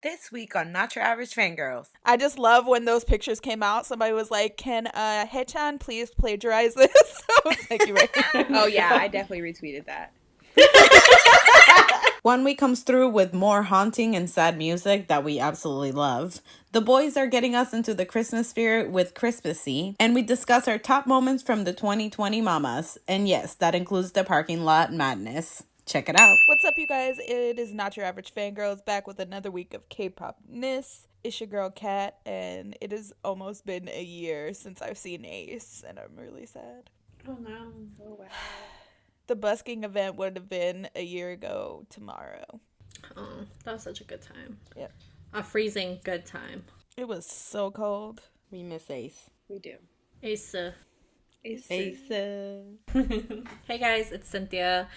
This week on Not Your Average Fangirls. I just love when those pictures came out. Somebody was like, "Can Haechan please plagiarize this?" I was like, "You right." Oh yeah, I definitely retweeted that. Onewe comes through with more haunting and sad music that we absolutely love. The Boyz are getting us into the Christmas spirit with Christmassy, and we discuss our top moments from the 2020 mamas. And yes, that includes the parking lot madness. Check it out. What's up, you guys? It is Not Your Average Fangirls back with another week of K-pop-ness. It's your girl, Kat, and it has almost been a year since I've seen Ace, and I'm really sad. Oh, no. Oh wow. The busking event would have been a year ago tomorrow. Oh, that was such a good time. Yep. A freezing good time. It was so cold. We miss Ace. We do. Ace. Ace. Hey guys, it's Cynthia.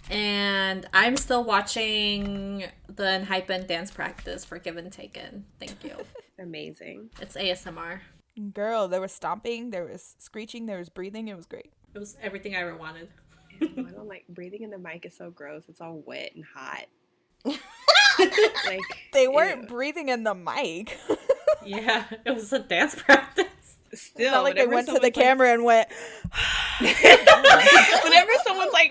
And I'm still watching the Unhypen dance practice for Give and Taken. Thank you. Amazing. It's ASMR. Girl, there was stomping, there was screeching, there was breathing. It was great. It was everything I ever wanted. I don't like breathing in the mic. Is so gross. It's all wet and hot. Like They weren't breathing in the mic. Yeah, it was a dance practice. Still, not like they went to the camera and went.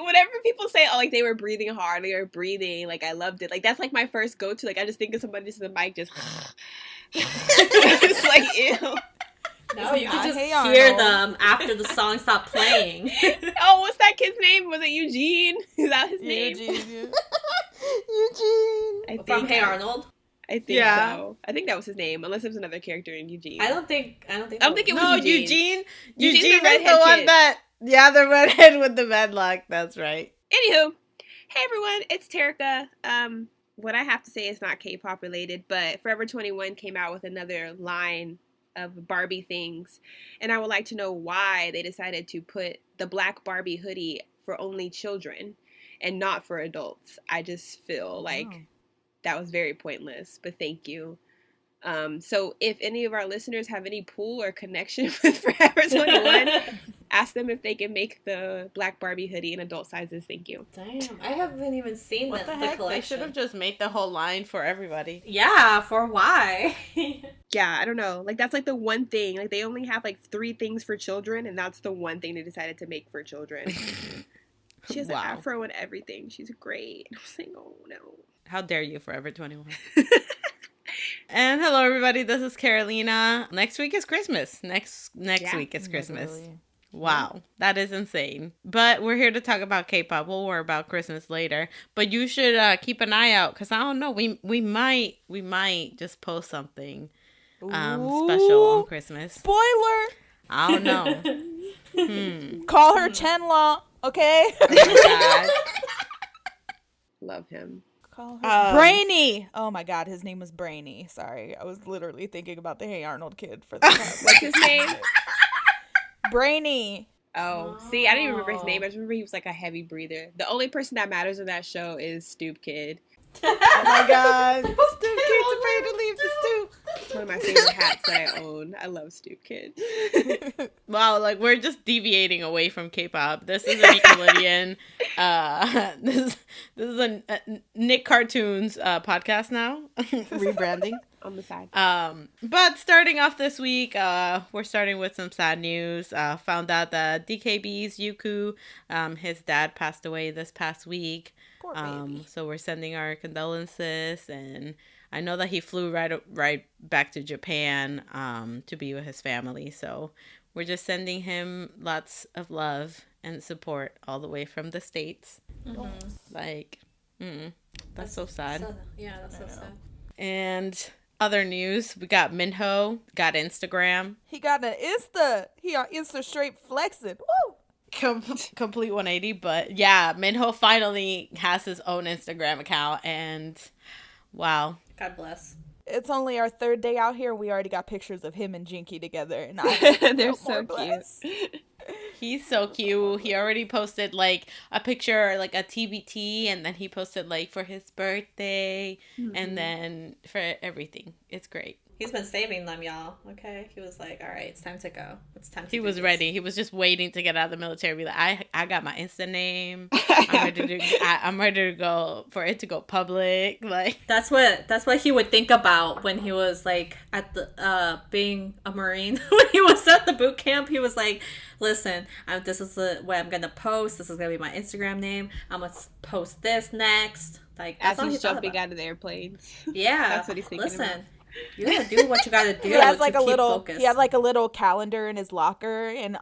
Whenever people say, oh, like they were breathing hard, they were breathing, like I loved it. Like that's like my first go-to. Like I just think of somebody just in the mic, just. It's like ew. No, you can just hear them after the song stopped playing. Oh, what's that kid's name? Was it Eugene? Is that his name? Eugene. From Hey Arnold. I think so. I think that was his name, unless it was another character in Eugene. I don't think it was No, Eugene. Eugene's Eugene is the one that. Yeah, the redhead with the vedlock. That's right. Anywho, hey everyone, it's Terica. What I have to say is not K-pop related, but Forever 21 came out with another line of Barbie things, and I would like to know why they decided to put the black Barbie hoodie for only children and not for adults. I just feel like that was very pointless, but thank you. So if any of our listeners have any pull or connection with Forever 21, ask them if they can make the black Barbie hoodie in adult sizes. Thank you. Damn, I haven't even seen what the heck? collection. They should have just made the whole line for everybody. Yeah, for why? Yeah, I don't know. Like, that's like the one thing. Like, they only have like 3 things for children, and that's the one thing they decided to make for children. She has an afro and everything. She's great. I was like, oh no. How dare you, Forever 21. And hello, everybody. This is Carolina. Next week is Christmas. Next week is Christmas. Literally. Wow, that is insane. But we're here to talk about K-pop. We'll worry about Christmas later. But you should keep an eye out, because I don't know. We might just post something special on Christmas. Spoiler. I don't know. Call her Chenla, okay? Oh my God. Love him. Call her Brainy. Oh my God, his name was Brainy. Sorry, I was literally thinking about the Hey Arnold kid for the What's his name? Brainy. Oh, see, I didn't even remember his name. I just remember he was like a heavy breather. The only person that matters in that show is Stoop Kid. Oh my God, Stoop Kid's afraid to leave the stoop. It's one of my favorite hats that I own. I love Stoop Kid. Wow, like we're just deviating away from K-pop. This is a Nickelodeon. This is a Nick Cartoons podcast now. Rebranding on the side. But starting off this week, we're starting with some sad news. Found out that DKB's Yuku, his dad passed away this past week. Poor baby. So we're sending our condolences, and I know that he flew right back to Japan to be with his family. So we're just sending him lots of love and support all the way from the States. Mm-hmm. Like, that's so sad. That's so sad. And other news, we got Minho, got Instagram. He got an Insta. He on Insta straight flexing. Woo! Complete 180, but yeah, Minho finally has his own Instagram account, and wow. God bless. It's only our 3rd day out here. We already got pictures of him and Jinky together, and they're so cute. He's so cute. He already posted like a picture, like a TBT, and then he posted like for his birthday, and then for everything. It's great. He's been saving them, y'all. Okay, he was like, "All right, it's time to go. It's time to." He was ready. He was just waiting to get out of the military. Be like, I got my Insta name. I'm ready to go for it to go public. Like that's what he would think about when he was like at the being a Marine. When he was at the boot camp, he was like, "Listen, this is what I'm gonna post. This is gonna be my Instagram name. I'm gonna post this next." Like as he's jumping out of the airplanes. Yeah, that's what he's thinking about. You gotta do what you gotta do. He has like focused. He had like a little calendar in his locker, and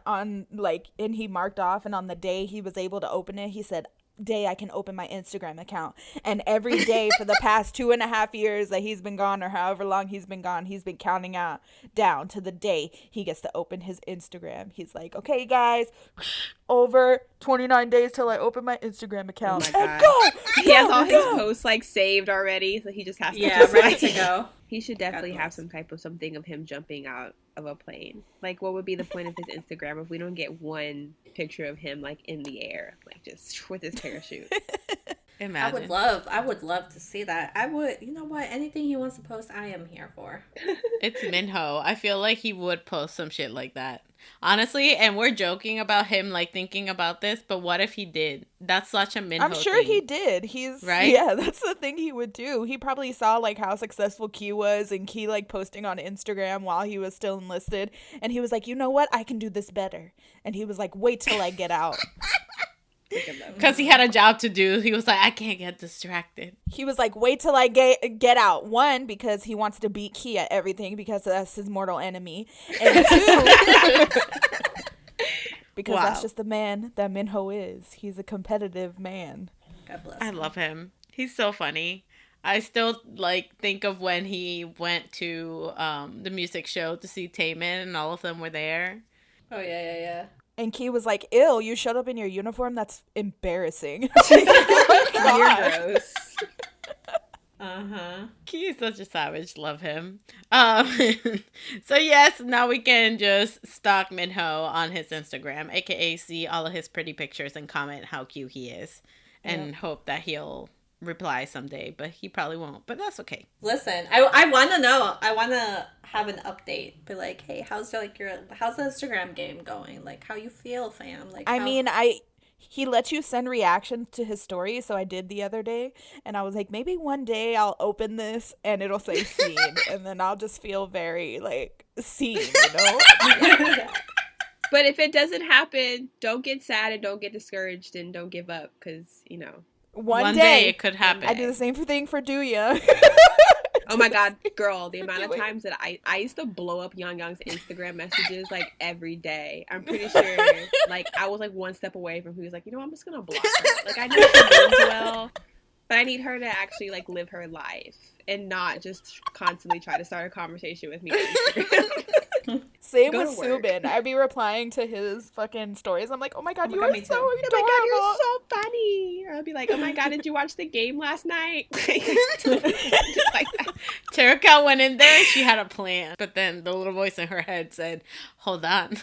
he marked off, and on the day he was able to open it, he said, "Day I can open my Instagram account." And every day for the past 2.5 years that he's been gone, or however long he's been gone, he's been counting down to the day he gets to open his Instagram. He's like, "Okay, guys, over 29 days till I open my Instagram account." Oh my God. He has all his posts like saved already, so he just has to ready to go. He should definitely have some type of something of him jumping out of a plane. Like, what would be the point of his Instagram if we don't get one picture of him like in the air, like just with his parachute? Imagine. I would love to see that. I would. You know what? Anything he wants to post, I am here for. It's Minho. I feel like he would post some shit like that. Honestly, and we're joking about him like thinking about this, but what if he did? That's such a Minho I'm sure thing. he did. He's right. Yeah, that's the thing he would do. He probably saw like how successful Key was, and Key like posting on Instagram while he was still enlisted, and he was like, "You know what? I can do this better." And he was like, "Wait till I get out." Because he had a job to do. He was like, I can't get distracted. He was like, "Wait till I get out." One, because he wants to beat Key at everything because that's his mortal enemy. And two, because that's just the man that Minho is. He's a competitive man. God bless I him. love him. He's so funny. I still like think of when he went to the music show to see Taemin and all of them were there. Oh yeah. And Key was like, "Ew, you showed up in your uniform? That's embarrassing." You're gross. Key is such a savage. Love him. So yes, now we can just stalk Minho on his Instagram, aka see all of his pretty pictures and comment how cute he is, and hope that he'll reply someday, but he probably won't, but that's okay. Listen, I want to know. I want to have an update. Be like, hey, how's the Instagram game going? Like, how you feel, fam? Like, he lets you send reactions to his story, so I did the other day, and I was like, maybe one day I'll open this and it'll say seen, and then I'll just feel very like seen, you know? But if it doesn't happen, don't get sad and don't get discouraged and don't give up, because one day it could happen. I do the same thing for Duya. Oh my God, girl, the amount of times that I used to blow up Young's Instagram messages like every day. I'm pretty sure like I was like one step away from who was like, I'm just gonna block her. Like, I know she means well, but I need her to actually like live her life and not just constantly try to start a conversation with me on Instagram. Same with Subin. I'd be replying to his fucking stories. I'm like, oh my God, you are so adorable. Oh my God, you're so funny. Or I'll be like, oh my God, did you watch the game last night? Just like that. Terika went in there, she had a plan, but then the little voice in her head said, hold on.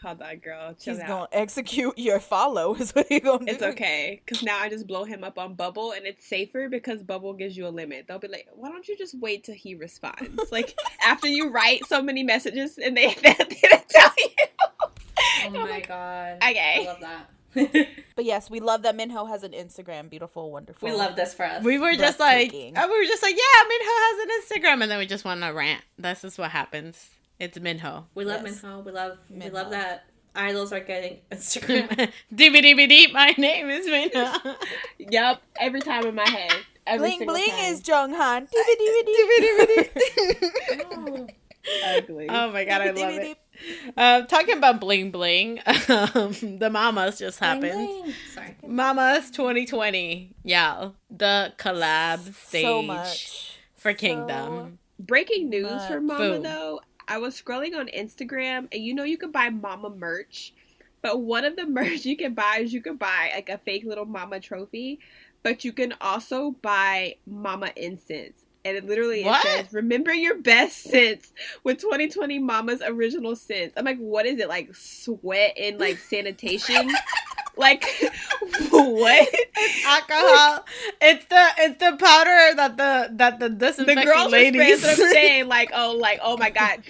Hold on, girl. Chill He's out. gonna execute your follow is what he's gonna do. It's okay, because now I just blow him up on Bubble, and it's safer because Bubble gives you a limit. They'll be like, why don't you just wait till he responds? Like, after you write so many messages and they didn't tell you. Oh my God. Okay. I love that. But yes, we love that Minho has an Instagram. Beautiful, wonderful. We love this for us. We were just like, yeah, Minho has an Instagram, and then we just want to rant. That's just what happens. It's Minho. We love Minho. We love that idols are getting Instagram. DVD, my name is Minho. Yup. Every time in my head. Bling bling time. is Jonghan. Ugly. Oh my God, I love it. Talking about bling bling, the Mamas just happened. Bling, bling. Sorry. Mamas 2020. Yeah. The collab stage So much. for Kingdom. Breaking news for Mama, Boom. though. I was scrolling on Instagram, and you could buy Mama merch, but one of the merch you can buy is like a fake little Mama trophy, but you can also buy Mama incense. And it says, remember your best scents with 2020 Mama's original scents. I'm like, what is it? Like sweat and like sanitation? Like, what? It's alcohol. It's the powder that the disinfecting The girls ladies. are that's what I'm saying. Like, oh my god,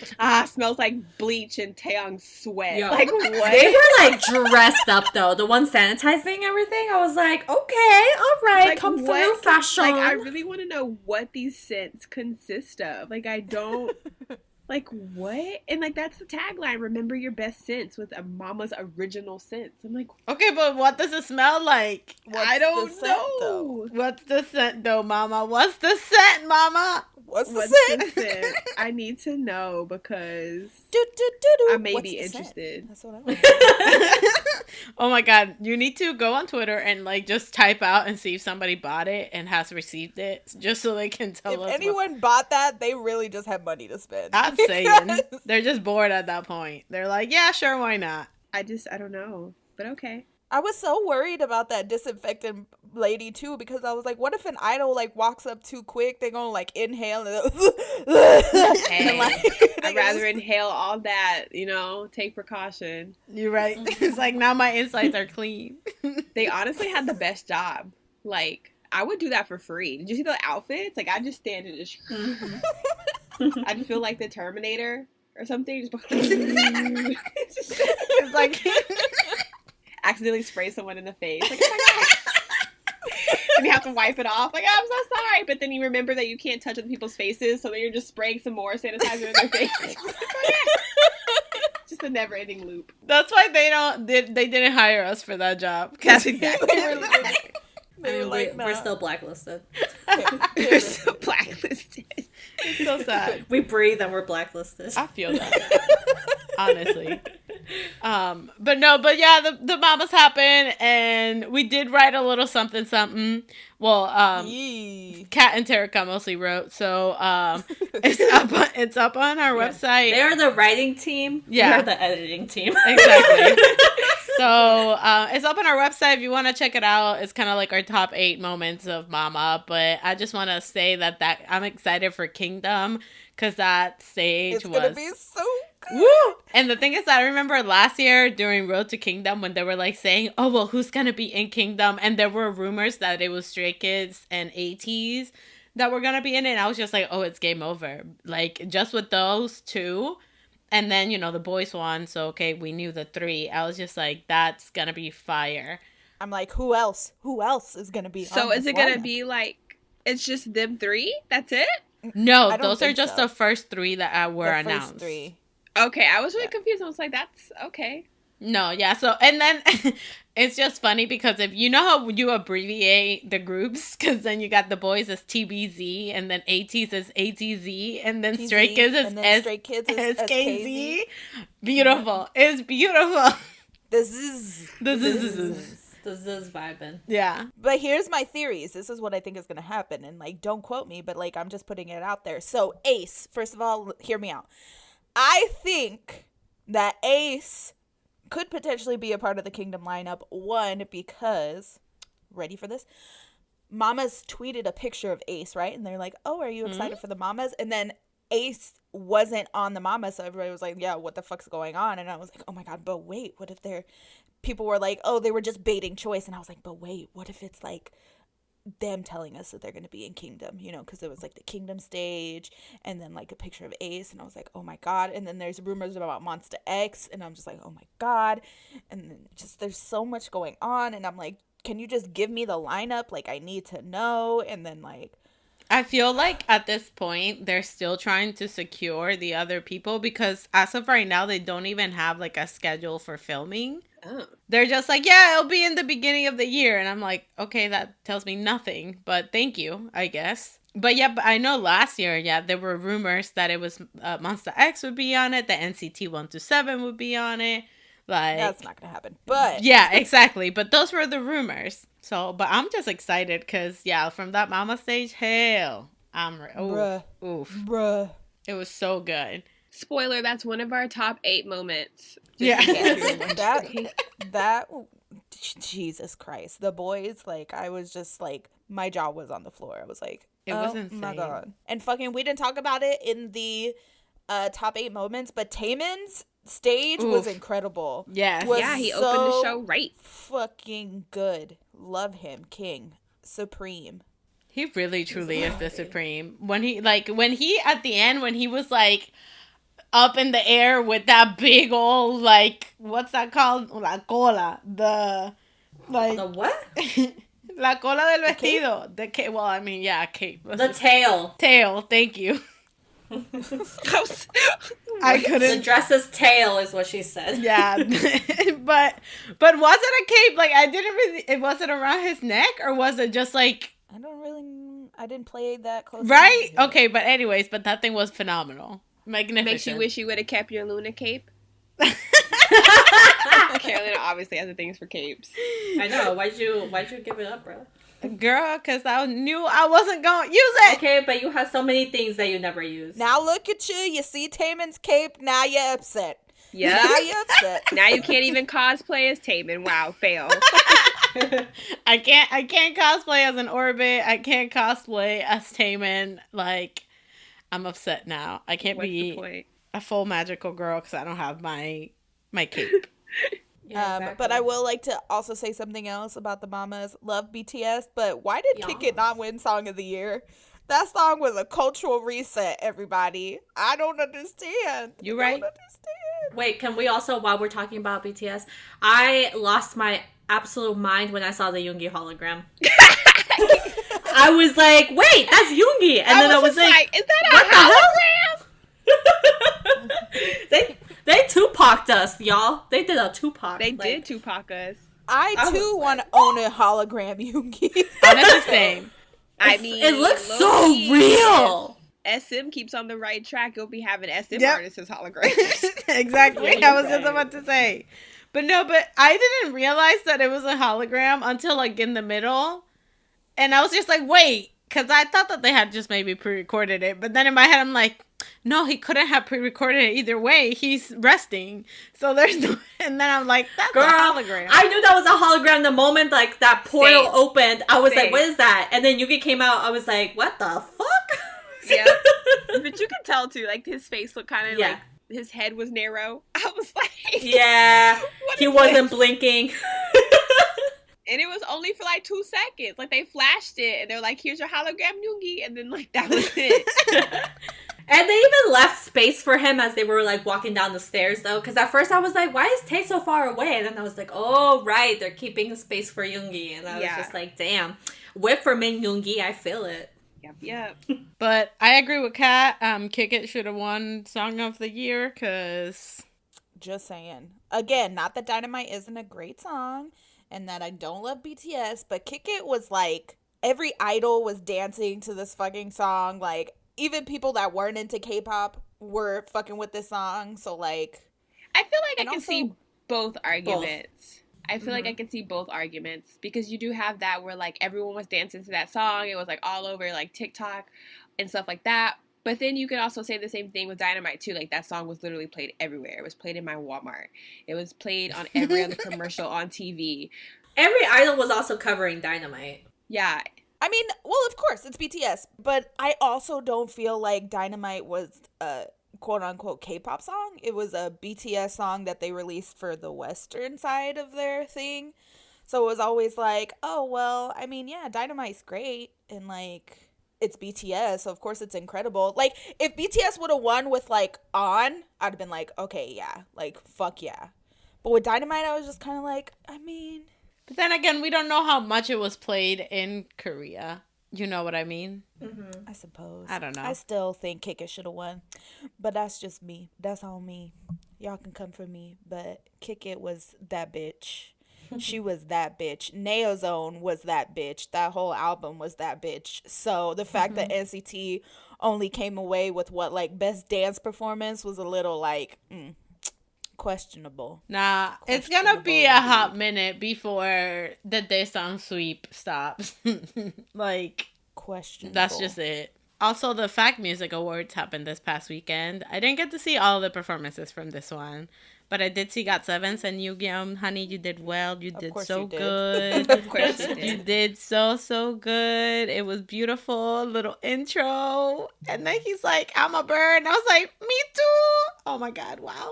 smells like bleach and Taeyong's sweat. Yo. Like, what? They were like dressed up though. The one sanitizing everything. I was like, okay, all right, Like, come what through fashion. Like, I really want to know what these scents consist of. Like, I don't. Like, what? And, like, that's the tagline. Remember your best scents with a mama's original scents. I'm like, Okay, but what does it smell like? I don't know. What's the scent, though, Mama? What's the scent, Mama? What's the What's scent? the scent? I need to know because I may be interested. That's what I want. Oh my god, you need to go on Twitter and like just type out and see if somebody bought it and has received it, just so they can tell us. If anyone bought that, they really just have money to spend. I'm saying they're just bored at that point. They're like, yeah, sure, why not? I don't know. But okay. I was so worried about that disinfectant lady too, because I was like, what if an idol like walks up too quick? They're gonna like inhale and Hey, like, I'd rather inhale all that, take precaution. You're right. It's like now my insides are clean. They honestly had the best job. Like, I would do that for free. Did you see the outfits? Like, I just stand and just I just feel like the Terminator or something. Just It's like accidentally spray someone in the face. Like, oh my god. And you have to wipe it off. Like, oh, I'm so sorry. But then you remember that you can't touch other people's faces, so then you're just spraying some more sanitizer in their face. Just a never-ending loop. that's why they didn't hire us for that job. That's exactly. They were like, we're nah. still blacklisted. They're so blacklisted. It's so sad. We breathe and we're blacklisted. I feel that. Honestly. But yeah, the mamas happened, and we did write a little something. Well, Yee. Kat and Terica mostly wrote, so it's up on our website. They're the writing team. Yeah. We're the editing team. Exactly. So it's up on our website if you want to check it out. It's kind of like our top 8 moments of Mama, but I just want to say that I'm excited for Kingdom, because that stage was gonna be so good. woo! And the thing is that I remember last year during Road to Kingdom when they were like saying, oh, well, who's gonna be in Kingdom? And there were rumors that it was Stray Kids and ATs that were gonna be in it. And I was just like, oh, it's game over. Like, just with those 2. And then, the boys won. So, okay, we knew the 3. I was just like, that's gonna be fire. I'm like, who else? Who else is gonna be? So on is this it gonna lineup? be like it's just them 3? That's it? No, I don't those are think just so. the first 3 that were The announced. First 3. Okay, I was really confused. I was like, that's okay. No, yeah. So, and then it's just funny because if you know how you abbreviate the groups, because then you got the boys as TBZ, and then ATs as ATZ, and then TZ, Stray Kids and then Stray Kids is SKZ. Beautiful. It's beautiful. This is This is vibing. Yeah. But here's my theories. This is what I think is going to happen. And, like, don't quote me, but, like, I'm just putting it out there. So, Ace, first of all, hear me out. I think that Ace could potentially be a part of the Kingdom lineup. One, because, ready for this? Mamas tweeted a picture of Ace, right? And they're like, oh, are you excited for the Mamas? And then Ace wasn't on the Mamas, so everybody was like, yeah, what the fuck's going on? And I was like, oh my god, but wait, what if they're... People were like, oh, they were just baiting choice. And I was like, but wait, what if it's like them telling us that they're going to be in Kingdom, because it was like the Kingdom stage and then like a picture of Ace. And I was like, oh my god. And then there's rumors about Monsta X. And I'm just like, oh my god. And then just there's so much going on. And I'm like, can you just give me the lineup? Like, I need to know. And then like, I feel like at this point, they're still trying to secure the other people because as of right now, they don't even have like a schedule for filming. Oh. They're just like, yeah, it'll be in the beginning of the year. And I'm like, okay, that tells me nothing, but thank you, I guess. But yeah, but I know last year, there were rumors that it was Monsta X would be on it. The NCT 127 would be on it. Like, that's not going to happen. But yeah, exactly. But those were the rumors. So, but I'm just excited because, from that Mama stage, hell, Bruh. It was so good. Spoiler, that's one of our top 8 moments. That Jesus Christ. The boys, like, I was just like, my jaw was on the floor. I was like, It was insane. My god. And fucking, we didn't talk about it in the top 8 moments, but Taemin's stage was Oof. incredible. Yes. Yeah, he opened the show right. Fucking good. Love him. King. Supreme. He really truly is the supreme. When he at the end, when he was like up in the air with that big old, like, what's that called? La cola. The what? La cola del vestido. The cape. Well, I mean, yeah, cape. The tail. Tail. Thank you. I The couldn't. dress's tail is what she said. Yeah, but was it a cape? Like, I didn't really. Was it around his neck, or was it just like? I didn't play that close. Right? Okay, but anyways, but that thing was phenomenal. Magnificent. Makes you wish you would have kept your Luna cape. Carolina obviously has the things for capes. I know. Why'd you give it up, bro? Girl, because I knew I wasn't going to use it. Okay, but you have so many things that you never use. Now look at you. You see Taman's cape. Now you're upset. Yeah. Now you're upset. Now you can't even cosplay as Taman. Wow, fail. I can't cosplay as an Orbit. I can't cosplay as Taman. Like, I'm upset now. I can't be a full magical girl because I don't have my cape. Yeah, exactly. But I will like to also say something else about the mamas. Love BTS, but why did Kick It not win Song of the Year? That song was a cultural reset, everybody. I don't understand. You right? I don't understand. Wait, can we also, while we're talking about BTS, I lost my absolute mind when I saw the Yoongi hologram. I was like, wait, that's Yoongi. And then I was like, is that a hologram? They Tupac'd us, y'all. They did a Tupac. They did Tupac us. I too want to own a hologram Yoongi. Honestly, same. I mean, it looks so real. If SM keeps on the right track, you'll be having SM Yep. artists as holograms. Exactly. Yeah, I was just right. about to say. But no, but I didn't realize that it was a hologram until like in the middle. And I was just like, wait, because I thought that they had just maybe pre-recorded it. But then in my head, I'm like, no, he couldn't have pre-recorded it either way. He's resting. So there's no... And then I'm like, that's Girl, a hologram. I knew that was a hologram the moment like that portal Same. opened. I was Same. like, what is that? And then Yuki came out. I was like, what the fuck? Yeah. But you could tell too, like his face looked kind of like his head was narrow. I was like, Yeah. what He is wasn't this? blinking. And it was only for like 2 seconds. Like they flashed it and they're like, here's your hologram Yoongi. And then like that was it. And they even left space for him as they were like walking down the stairs though. Because at first I was like, why is Tay so far away? And then I was like, oh, right. They're keeping space for Yoongi. And I was just like, damn. Whip for Min Yoongi. I feel it. Yep. But I agree with Kat. Kick It should have won Song of the Year because... Just saying. Again, not that Dynamite isn't a great song and that I don't love BTS, but Kick It was like, every idol was dancing to this fucking song. Like, even people that weren't into K-pop were fucking with this song. So, like... I feel like I can also- see both arguments. I feel like I can see both arguments because you do have that where like everyone was dancing to that song. It was like all over like TikTok and stuff like that. But then you could also say the same thing with Dynamite too. Like that song was literally played everywhere. It was played in my Walmart. It was played on every other commercial on TV. Every idol was also covering Dynamite. Yeah. I mean, well, of course, it's BTS. But I also don't feel like Dynamite was a quote-unquote K-pop song. It was a BTS song that they released for the Western side of their thing. So it was always like, oh, well, I mean, yeah, Dynamite's great. And, like, it's BTS, so of course it's incredible. Like, if BTS would have won with, like, On, I'd have been like, okay, yeah. Like, fuck yeah. But with Dynamite, I was just kind of like, I mean... But then again, we don't know how much it was played in Korea. You know what I mean? Mm-hmm. I suppose. I don't know. I still think Kick It should have won. But that's just me. That's on me. Y'all can come for me. But Kick It was that bitch. She was that bitch. Neozone was that bitch. That whole album was that bitch. So the fact that NCT only came away with what, like, best dance performance was a little, like, questionable. Nah, it's gonna be a hot minute before the Daesung sweep stops. Like, Questionable. that's just it. Also, the Fact Music Awards happened this past weekend. I didn't get to see all the performances from this one, but I did see GOT7's and Yu-Gi-Oh! Honey, you did well. You did so good. Of course you did. You did so good. It was beautiful. Little intro. And then he's like, I'm a bird. And I was like, me too. Oh my God, wow.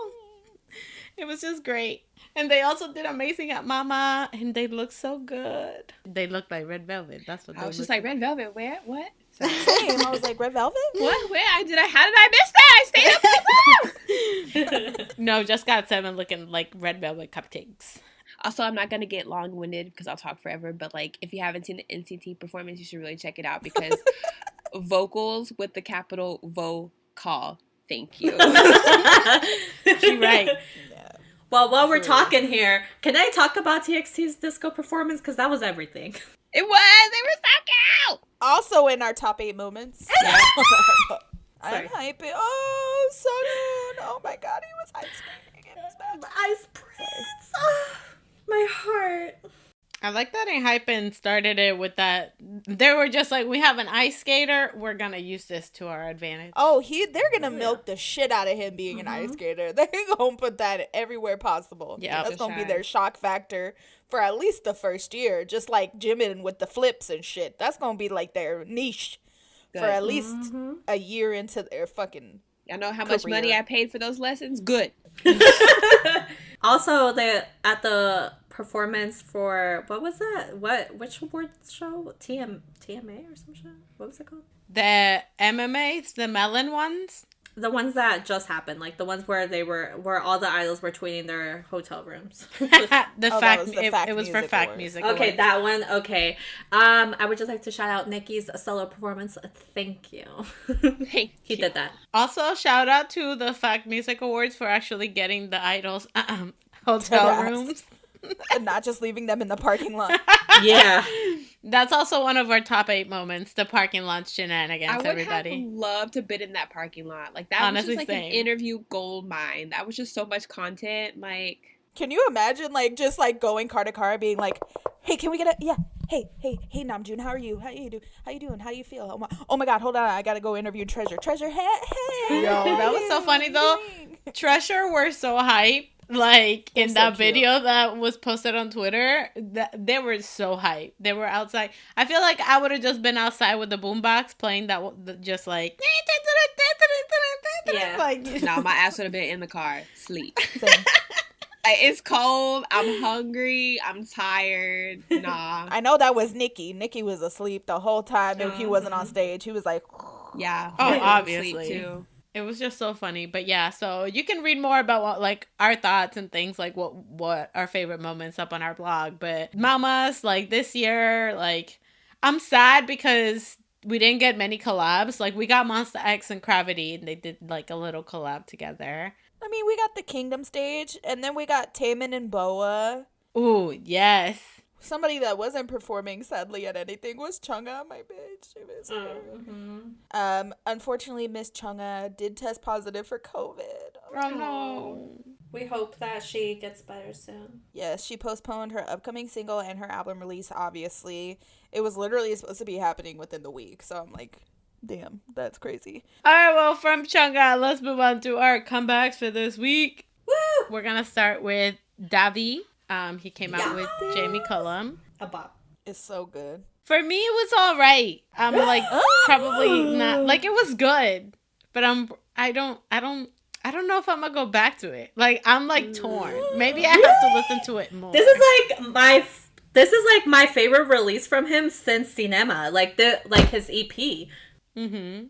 It was just great. And they also did amazing at Mama, and they look so good. They look like red velvet. That's what I they was just look like, red velvet, where? What? Same. I was like, red velvet? What? Where? How did I miss that? I stayed up for the No, just got 7 looking like red velvet cupcakes. Also, I'm not going to get long-winded because I'll talk forever, but like if you haven't seen the NCT performance, you should really check it out because vocals with the capital vocal. Thank you. She right. Yeah. Well, while we're talking here, can I talk about TXT's disco performance? Because that was everything. It was. They were so cute. Also in our top 8 moments. Yeah. I'm hyping. Oh, Sunun. Oh my god, he was ice skating. It was magic. Ice Prince. Oh, my heart. I like that in Hypen started it with that. They were just like, we have an ice skater. We're going to use this to our advantage. Oh, they're gonna milk the shit out of him being an ice skater. They're gonna put that everywhere possible. Yeah, that's gonna be their shock factor for at least the first year. Just like Jimin with the flips and shit. That's gonna be like their niche for at least a year into their fucking. Y'all know how much money I paid for those lessons? Good. Also, at the performance for what was that? Which awards show? TMA or some shit? What was it called? The MMAs, the melon ones. The ones that just happened, like the ones where all the idols were tweeting their hotel rooms. It was for Fact Music. Okay, Awards. that one. Okay. I would just like to shout out Nicki's solo performance. Thank you. He did that. Also, shout out to the Fact Music Awards for actually getting the idols hotel rooms. And not just leaving them in the parking lot. Yeah. That's also one of our top 8 moments, the parking lot shenanigans, I would everybody. have loved to bid in that parking lot. Like, that Honestly, was just like an interview gold mine. That was just so much content. Like, can you imagine, like, just like going car to car, being like, "Hey, can we get a Hey, Namjoon, how are you? How you doing? How do you feel? Oh my God, hold on, I gotta go interview Treasure. Hey, Yo, that was so funny though. Treasure were so hype. Like in that video that was posted on Twitter, they were so hyped. They were outside. I feel like I would have just been outside with the boombox playing that, just like. Yeah. Like, no, my ass would have been in the car, sleep. It's cold. I'm hungry. I'm tired. Nah. I know that was Nicki. Nicki was asleep the whole time. If he wasn't on stage, he was like, yeah. Oh, obviously. Too. It was just so funny. But yeah, so you can read more about what, like, our thoughts and things, like what our favorite moments up on our blog. But Mamas, like, this year, like, I'm sad because we didn't get many collabs. Like, we got Monsta X and Gravity, and they did, like, a little collab together. I mean, we got the Kingdom stage, and then we got Taemin and Boa. Ooh, yes. Somebody that wasn't performing, sadly, at anything was Chungha, my bitch. She was her. Unfortunately, Miss Chungha did test positive for COVID. Oh, no. We hope that she gets better soon. Yes, she postponed her upcoming single and her album release, obviously. It was literally supposed to be happening within the week, so I'm like, damn, that's crazy. All right, well, from Chungha, let's move on to our comebacks for this week. Woo! We're going to start with Davii. He came out with Jamie Cullum. A bop. It's so good. For me, it was all right. I'm like probably not like it was good, but I don't know if I'm gonna go back to it. Like I'm like torn. Maybe I have to listen to it more. This is like my favorite release from him since Cinema. Like his EP. Mm-hmm.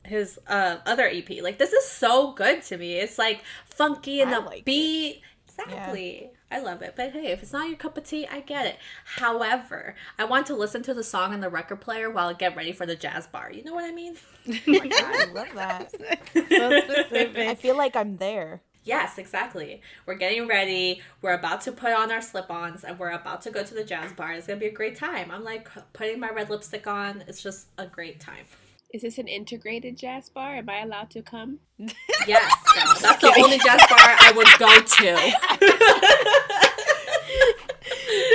His other EP. Like this is so good to me. It's like funky and the beat. Exactly. Yeah. I love it. But hey, if it's not your cup of tea, I get it. However, I want to listen to the song on the record player while I get ready for the jazz bar. You know what I mean? Oh my God, I love that. So specific. I feel like I'm there. Yes, exactly. We're getting ready. We're about to put on our slip-ons and we're about to go to the jazz bar. It's going to be a great time. I'm like putting my red lipstick on. It's just a great time. Is this an integrated jazz bar? Am I allowed to come? Yes. So that's the only jazz bar I would go to.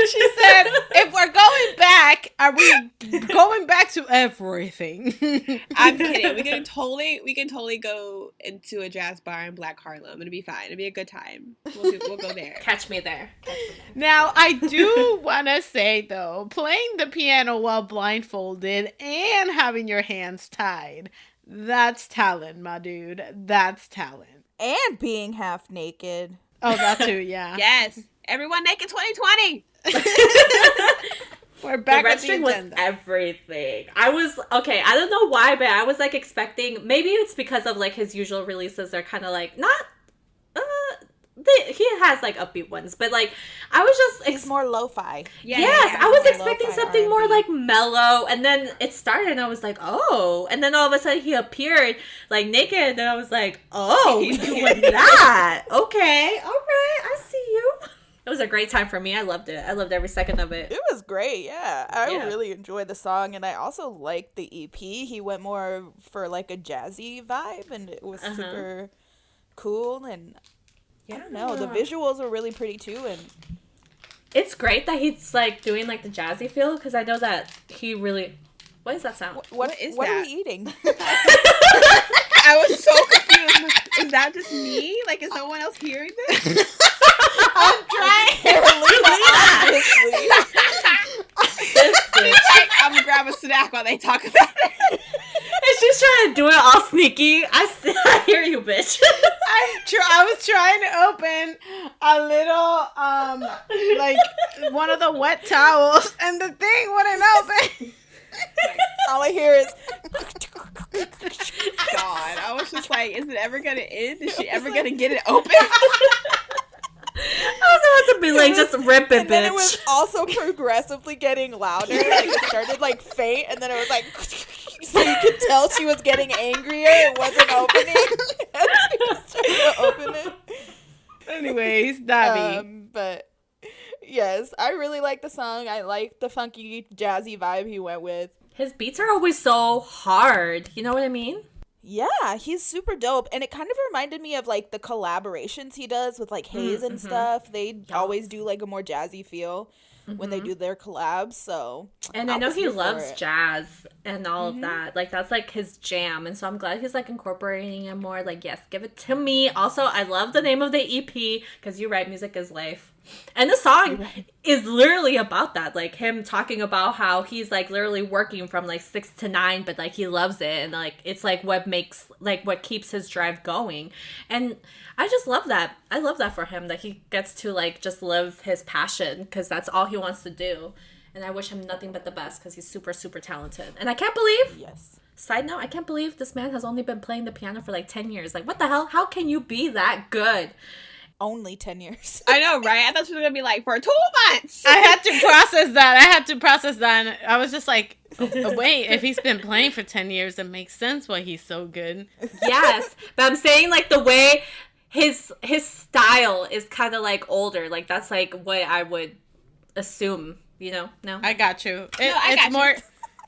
She said, if we're going back, are we going back to everything? I'm kidding. We can totally go into a jazz bar in Black Harlem. It'll be fine. It'll be a good time. We'll go there. Catch me there. Now, I do want to say, though, playing the piano while blindfolded and having your hands tied, that's talent, my dude. That's talent. And being half naked. Oh, that too, yeah. Yes. Everyone naked 2020. We're back the red at the string was agenda. everything. I was, okay, I don't know why, but I was, like, expecting, maybe it's because of, like, his usual releases are kind of, like, not, he has, like, upbeat ones, but, like, I was just... He's more lo-fi. Yeah, yes, I was expecting lo-fi something more, R&B. like, mellow, and then it started, and I was like, oh, and then all of a sudden he appeared, like, naked, and I was like, oh, we doing that? Okay, all right, I see you. It was a great time for me. I loved it. I loved every second of it. It was great, yeah. I Yeah. really enjoyed the song, and I also liked the EP. He went more for like a jazzy vibe, and it was super cool. And I don't know, the visuals were really pretty too. And It's great that he's like doing like the jazzy feel because I know that he really. What is that sound? What is what that? are we eating? I was so confused. Is that just me? Like, is no one else hearing this? I'm trying. Obviously. Like, I'm gonna grab a snack while they talk about it. And she's trying to do it all sneaky. I hear you, bitch. I was trying to open a little, like, one of the wet towels, and the thing wouldn't open. All I hear is God, I was just like, is it ever gonna end? Is she ever gonna get it open? I was about to be like, just rip it, and then bitch. it was also progressively getting louder. Like it started like faint, and then it was like so you could tell she was getting angrier. It wasn't opening. She was trying to open it. Anyways, Davii. But yes, I really like the song. I like the funky jazzy vibe he went with. His beats are always so hard. You know what I mean? Yeah, he's super dope. And it kind of reminded me of like the collaborations he does with like Hayes and stuff. They always do like a more jazzy feel when they do their collabs. So And I know was he here for loves it. jazz and all of that. Like, that's, like, his jam. And so I'm glad he's, like, incorporating it more. Like, yes, give it to me. Also, I love the name of the EP because you're right, music is life. And the song is literally about that. Like, him talking about how he's, like, literally working from, like, 6 to 9, but, like, he loves it. And, like, it's, like, what makes, like, what keeps his drive going. And I just love that. I love that for him, that he gets to, like, just live his passion because that's all he wants to do. And I wish him nothing but the best because he's super, super talented. And I can't believe, Yes. side note, I can't believe this man has only been playing the piano for, like, 10 years. Like, what the hell? How can you be that good? Only 10 years. I know, right? I thought she was gonna be like, for 2 months. I had to process that. And I was just like, oh, wait, if he's been playing for 10 years, it makes sense why he's so good. Yes. But I'm saying, like, the way his style is kind of, like, older. Like, that's, like, what I would assume, you know? No? I got you. I It's got you. more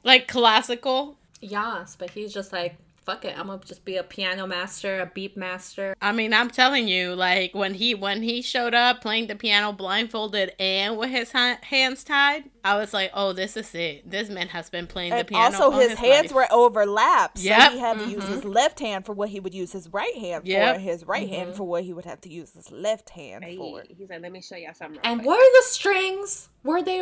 like classical. Yes, but he's just like, fuck it, I'm gonna just be a piano master, a beat master. I mean, I'm telling you, like, when he showed up playing the piano blindfolded and with his hands tied, I was like, oh, this is it. This man has been playing the And piano also all his hands life. were overlapped. Yep. So he had to use his left hand for what he would use his right hand for, Yep. and his right hand for what he would have to use his left hand for. He's like, let me show y'all something. And real were quick. the strings? Were they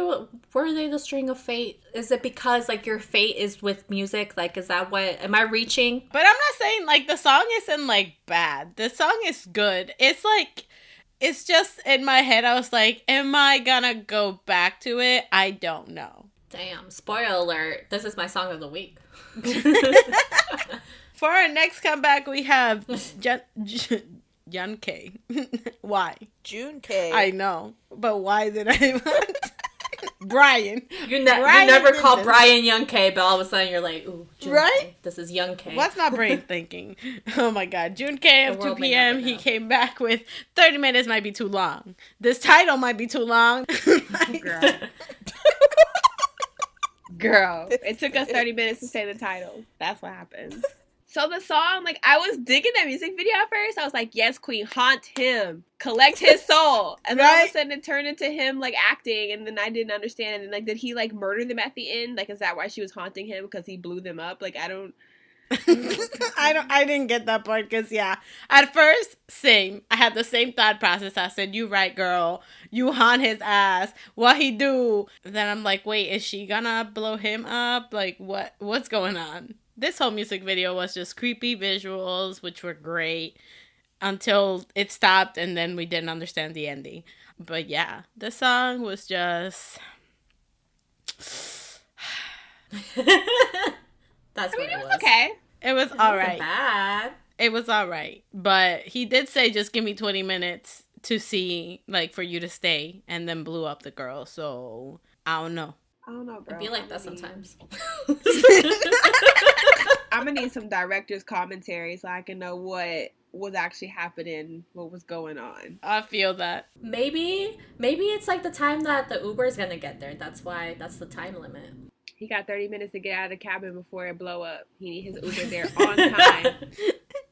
the string of fate? Is it because like your fate is with music? Like, is that what? Am I reaching? But I'm not saying, like, the song isn't, like, bad. The song is good. It's, like, it's just in my head, I was like, am I gonna go back to it? I don't know. Damn! Spoiler alert! This is my song of the week. For our next comeback, we have Yun K. Why? June K. I know, but why did I want Brian? You Brian never did call this. Brian Young K, but all of a sudden you're like, ooh, June Right? K. This is Young K. What's my brain thinking? Oh my god. June K of The 2 world may p.m. never He know. came back with 30 minutes might be too long. This title might be too long. Girl. Girl. It took us 30 minutes to say the title. That's what happened. So the song, like, I was digging that music video at first. I was like, yes, queen, haunt him. Collect his soul. And then all of Right. a sudden it turned into him, like, acting. And then I didn't understand. And, like, did he, like, murder them at the end? Like, is that why she was haunting him? Because he blew them up? Like, I don't... I didn't get that part because, yeah, at first, same. I had the same thought process. I said, you right, girl. You haunt his ass. What he do? Then I'm like, wait, is she gonna blow him up? Like, what's going on? This whole music video was just creepy visuals, which were great. until it stopped, and then we didn't understand the ending. But yeah, the song was just... That's what it was okay. It was It all wasn't right. bad. It was all right. But he did say, just give me 20 minutes to see, like, for you to stay, and then blew up the girl. So, I don't know. I don't know, bro. It'd be like that sometimes. I'm gonna need some director's commentary so I can know what was actually happening, what was going on. I feel that. Maybe it's like the time that the Uber is gonna get there. That's the time limit. He got 30 minutes to get out of the cabin before it blow up. He need his Uber there on time.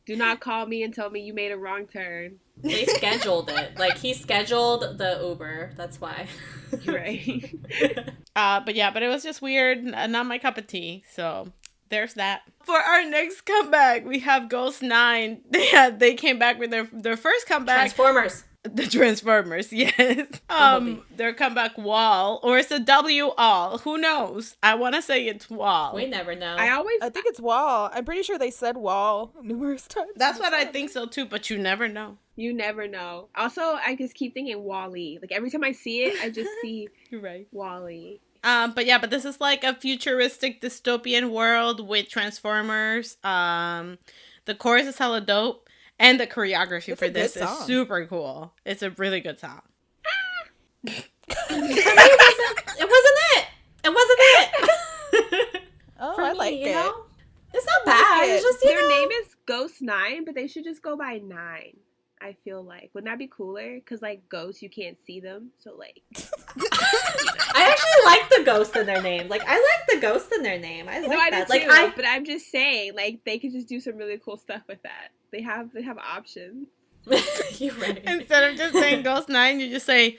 Do not call me and tell me you made a wrong turn. They scheduled it. Like, he scheduled the Uber. That's why. Right. But it was just weird. Not my cup of tea. So there's that. For our next comeback, we have Ghost 9. They came back with their first comeback. Transformers. The Transformers, yes. Their comeback WALL, or it's a W.ALL. Who knows? I want to say it's WALL. We never know. I think it's WALL. I'm pretty sure they said WALL numerous times. That's what I think so too, but you never know. You never know. Also, I just keep thinking WALL-E. Like, every time I see it, I just see You're right. WALL-E. But this is like a futuristic dystopian world with Transformers. The chorus is hella dope. And the choreography for this is super cool. It's a really good song. It wasn't it. Oh, For I me, like you it. know? It's not bad. It's just, Their name is Ghost 9, but they should just go by 9. I feel like. Wouldn't that be cooler? Because, like, ghosts, you can't see them. So, like... I actually like the ghost in their name. Like, I like the ghost in their name. I like that. Do Like, too, but I'm just saying, like, they could just do some really cool stuff with that. They have options. You're right. Instead of just saying Ghost 9, you just say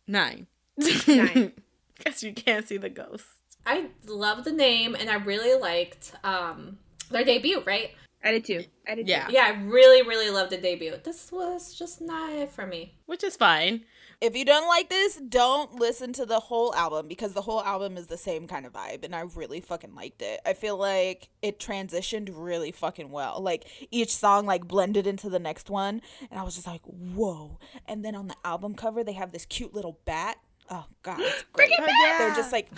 9. 9. Because you can't see the ghost. I love the name, and I really liked their debut, right? I did too. Yeah. Yeah, I really, really loved the debut. This was just not it for me. Which is fine. If you don't like this, don't listen to the whole album, because the whole album is the same kind of vibe, and I really fucking liked it. I feel like it transitioned really fucking well. Like, each song, like, blended into the next one, and I was just like, whoa. And then on the album cover, they have this cute little bat. Oh, God, it's great. They're just like,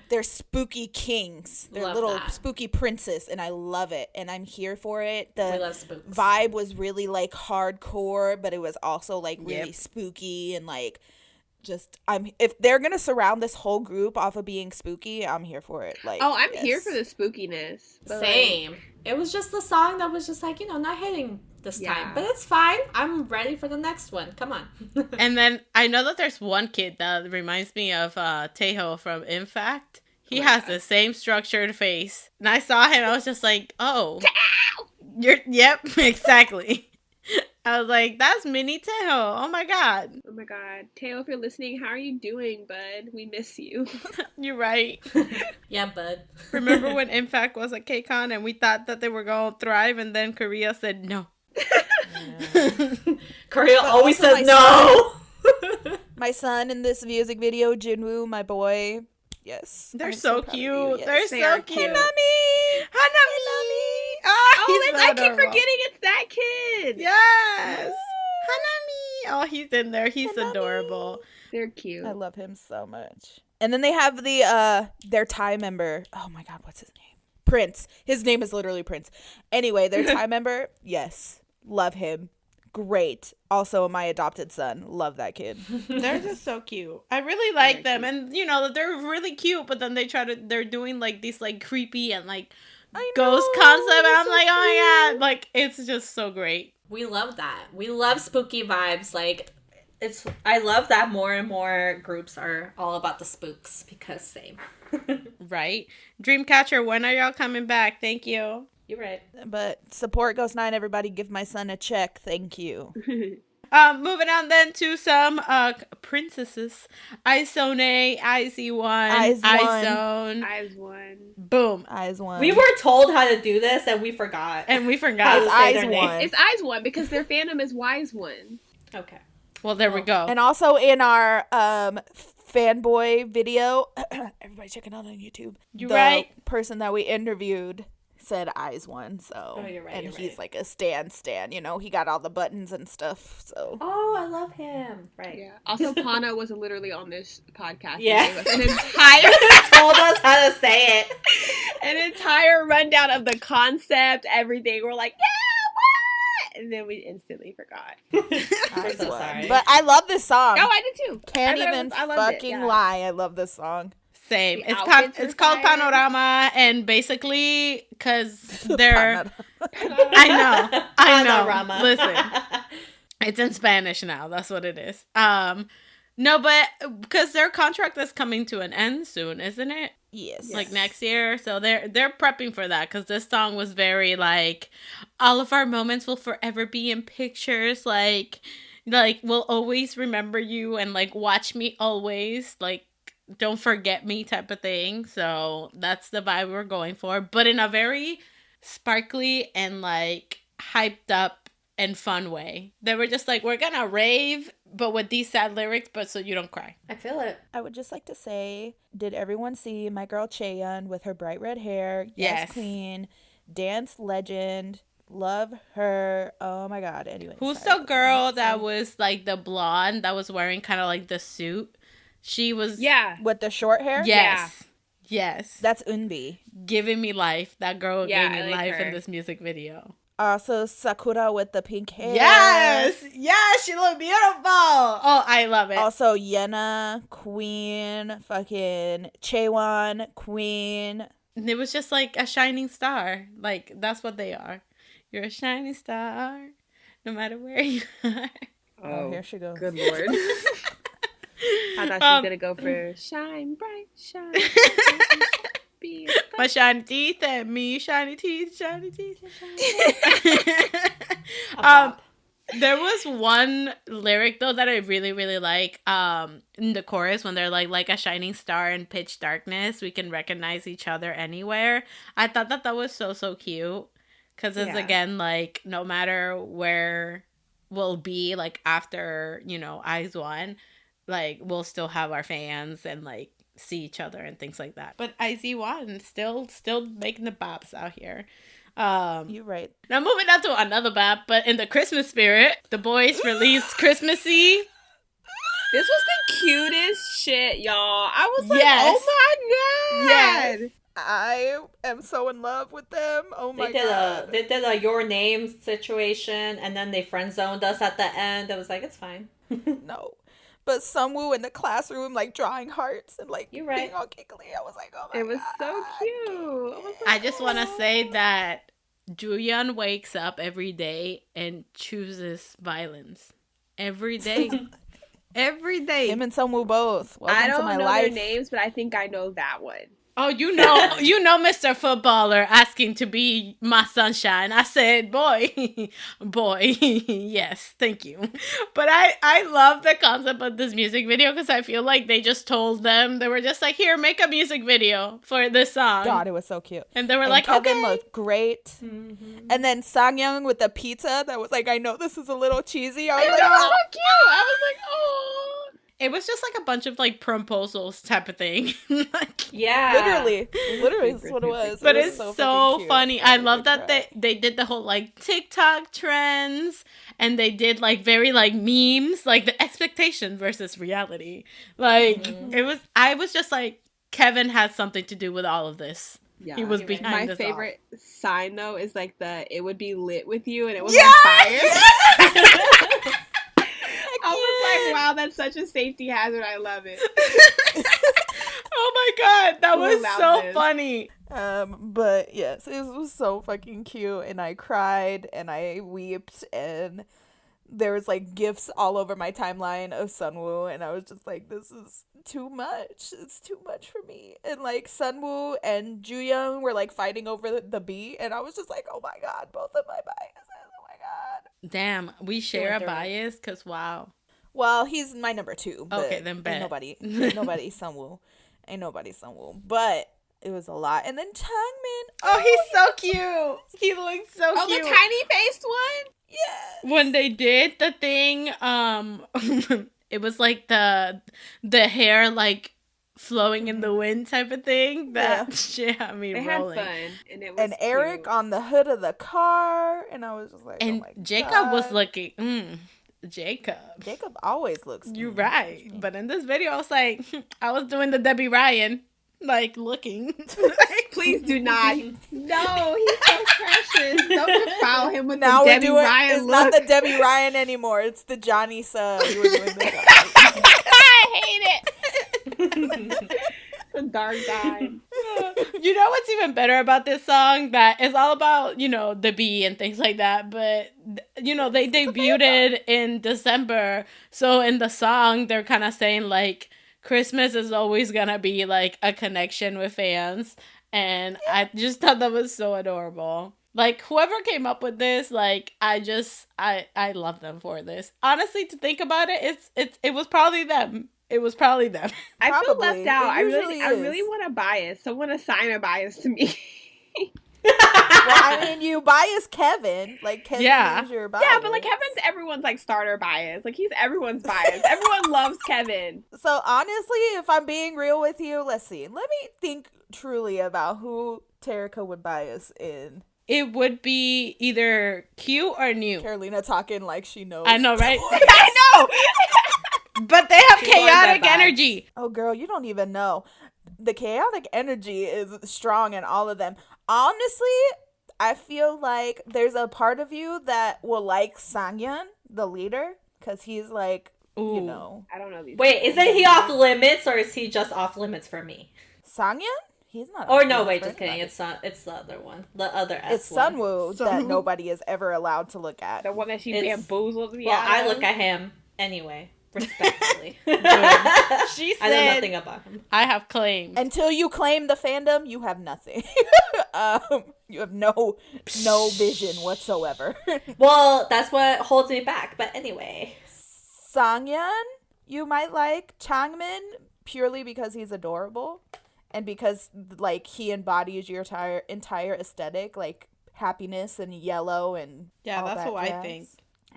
they're spooky kings. They're Love little that. spooky princess, and I love it, and I'm here for it. We The love spooks. vibe was really, like, hardcore, but it was also, like, really spooky, and, like, just, if they're gonna surround this whole group off of being spooky, I'm here for it. Like, Oh, I'm here for the spookiness. But Same. It was just the song that was just like, not hitting this time. But it's fine. I'm ready for the next one. Come on. And then I know that there's one kid that reminds me of Tejo from In Fact. He has the same structured face. And I saw him, I was just like, oh. Yep, exactly. I was like, that's Mini Tejo. Oh my God. Oh my God. Teo, if you're listening, how are you doing, bud? We miss you. You're right. Yeah, bud. Remember when In Fact was at KCON and we thought that they were going to thrive, and then Korea said no. Korea always also says no. my son in this music video, Jinwoo, my boy. Yes. They're I'm so proud of cute. you. Yes. They're They so are cute. cute. Hanami! Oh, he's I keep adorable. forgetting it's that kid. Yes! Hanami! Oh, he's in there. He's Hanami. adorable. They're cute. I love him so much. And then they have the their Thai member. Oh my God, what's his name? Prince. His name is literally Prince. Anyway, their Thai member. Yes, love him. Great. Also, my adopted son. Love that kid. They're just so cute. I really like them. And, they're really cute, but then they're doing, like, these, like, creepy and, like, ghost concept. And I'm so like, oh my cute. God. Like, it's just so great. We love that. We love spooky vibes. Like, I love that more and more groups are all about the spooks, because same. Right? Dreamcatcher, when are y'all coming back? Thank you. You're right. But support Ghost 9, everybody. Give my son a check. Thank you. Moving on then to some princesses. Isone, IZ*ONE, IZone. Eyes one. Boom. Eyes one. We were told how to do this, and we forgot. And we How forgot. to It's say Eyes their name. One. It's Eyes one because their fandom is Wise one. Okay. Well, there we go. And also in our fanboy video, everybody check it out on YouTube. You the right. person that we interviewed said Eyes won, so. Oh, you're right, and you're he's right. like a stan, you know, he got all the buttons and stuff, so. Oh, I love him. Right. Yeah. Also, Pano was literally on this podcast. Yeah. And gave us an entire Told us how to say it. an entire rundown of the concept, everything. We're like, yeah, what? And then we instantly forgot. I'm so sorry. But I love this song. Oh, I did too. Can't even I loved it, fucking yeah. lie. I love this song. Same. The outfits It's were called fire. Panorama, and basically, because they're... I know. Panorama. Listen. It's in Spanish now. That's what it is. No, but because their contract is coming to an end soon, isn't it? Yes. Like next year. So they're prepping for that, because this song was very like, all of our moments will forever be in pictures. Like we'll always remember you, and like watch me always. Like, don't forget me type of thing. So that's the vibe we're going for, but in a very sparkly and like hyped up and fun way. They were just like, we're gonna rave, but with these sad lyrics, but so you don't cry. I feel it. I would just like to say, did everyone see my girl Chaeyoung with her bright red hair? Yes. Queen, dance legend, love her. Oh my god. Anyway, Who's sorry, the girl that's that all. was like the blonde that was wearing kind of like the suit? She was Yeah. with the short hair? Yes. Yes. That's Unbi. Giving me life. That girl Yeah, gave I me like life her. in this music video. Also, Sakura with the pink hair. Yes. Yes, she looked beautiful. Oh, I love it. Also, Yena, queen. Fucking Chaewon, queen. And it was just like a shining star. Like, that's what they are. You're a shining star, no matter where you are. Oh, here she goes. Good lord. I thought she was gonna go for shine bright, shine. Bright, be a My shiny teeth and me, shiny teeth, shiny teeth, shiny teeth. There was one lyric though that I really, really like. In the chorus, when they're like a shining star in pitch darkness, we can recognize each other anywhere. I thought that was so cute, because it's again like, no matter where we'll be, like after, you know, Eyes One, like we'll still have our fans and like see each other and things like that. But IZ1 still making the bops out here. You're right. Now moving on to another bop, but in the Christmas spirit, the Boyz released Christmassy. This was the cutest shit, y'all. I was like, Yes. oh my god. Yes. I am so in love with them. Oh my They god. did a your name situation, and then they friend zoned us at the end. I was like, it's fine. No. But Sungwoo in the classroom, like drawing hearts and like You're right. being all giggly. I was like, oh my god. It was so cute. I was like, I just want to say that Juyeon wakes up every day and chooses violence. Every day. Every day. Him and Sungwoo both. Welcome I don't to my know life. their names, but I think I know that one. Oh, you know, Mr. Footballer asking to be my sunshine. I said, boy, yes, thank you. But I love the concept of this music video, because I feel like they just told them, they were just like, here, make a music video for this song. God, it was so cute. And they were And like, Kevin okay. looked great. Mm-hmm. And then Sangyoung with the pizza that was like, I know this is a little cheesy. I was It like, was oh. so cute. I was like, oh. It was just like a bunch of like proposals type of thing. Like, Yeah. Literally, that's what it was. but It was it's fucking so cute. funny. I would love that cry. they did the whole like TikTok trends, and they did like very like memes, like the expectation versus reality. Like I was just like, Kevin has something to do with all of this. Yeah. He was You're right. behind My this favorite sign though is like the it would be lit with you, and it was Yes! on fire. I was like, wow, that's such a safety hazard. I love it. Oh my god, that Who was allowed so this? funny. But yes, it was so fucking cute, and I cried and I wept, and there was like gifs all over my timeline of Sunwoo, and I was just like, this is too much. It's too much for me. And like Sunwoo and Juyeon were like fighting over the beat, and I was just like, oh my god, both of my biases. Oh my god. Damn, we share a through it. bias, because wow. Well, he's my number 2. But Okay, then bet. Ain't nobody Sunwoo. Ain't nobody Sunwoo. But it was a lot. And then Changmin. Oh, he's so cute. He looks so Oh, cute. the tiny faced one. Yes. When they did the thing, it was like the hair like flowing in the wind type of thing. That shit had me rolling. Had fun, and it was and Eric cute. on the hood of the car, and I was just like, and oh my Jacob God. was looking. Jacob always looks. You're right, but in this video, I was like, I was doing the Debbie Ryan, like looking. Please do not. No, he's so precious. Don't defile him with now the we're Debbie doing. Ryan It's look. not the Debbie Ryan anymore. It's the Johnny Sub. We're doing this. I hate it. The dark guy. You know what's even better about this song? That it's all about, the bee and things like that. But, they debuted it in December. So in the song, they're kind of saying, like, Christmas is always going to be, like, a connection with fans. And I just thought that was so adorable. Like, whoever came up with this, like, I love them for this. Honestly, to think about it, it was probably them. It was probably them. I feel left out. I usually really want a bias. Someone assign a bias to me. Well, I mean, you bias Kevin. Like, Kevin is your bias. Yeah, but like Kevin's everyone's like starter bias. Like he's everyone's bias. Everyone loves Kevin. So honestly, if I'm being real with you, let's see. Let me think truly about who Terica would bias in. It would be either cute or new. Carolina talking like she knows. I know, right? I know. But they have chaotic energy. Oh, girl, you don't even know. The chaotic energy is strong in all of them. Honestly, I feel like there's a part of you that will like Sangyeon, the leader, because he's like, Ooh. I don't know these. Wait, isn't he off limits, or is he just off limits for me? Sangyeon? He's not. Or off no, limits wait, for just kidding. anybody. It's the other one. The other S It's one. Sunwoo that nobody is ever allowed to look at. The one that she It's- bamboozled me Well, out I of. look at him anyway, respectfully. She I know said, nothing about him. I have claims. Until you claim the fandom, you have nothing. You have no vision whatsoever. Well, that's what holds me back. But anyway. Sangyeon, you might like Changmin purely because he's adorable and because like he embodies your entire aesthetic, like happiness and yellow and Yeah, all that's that what I jazz. think.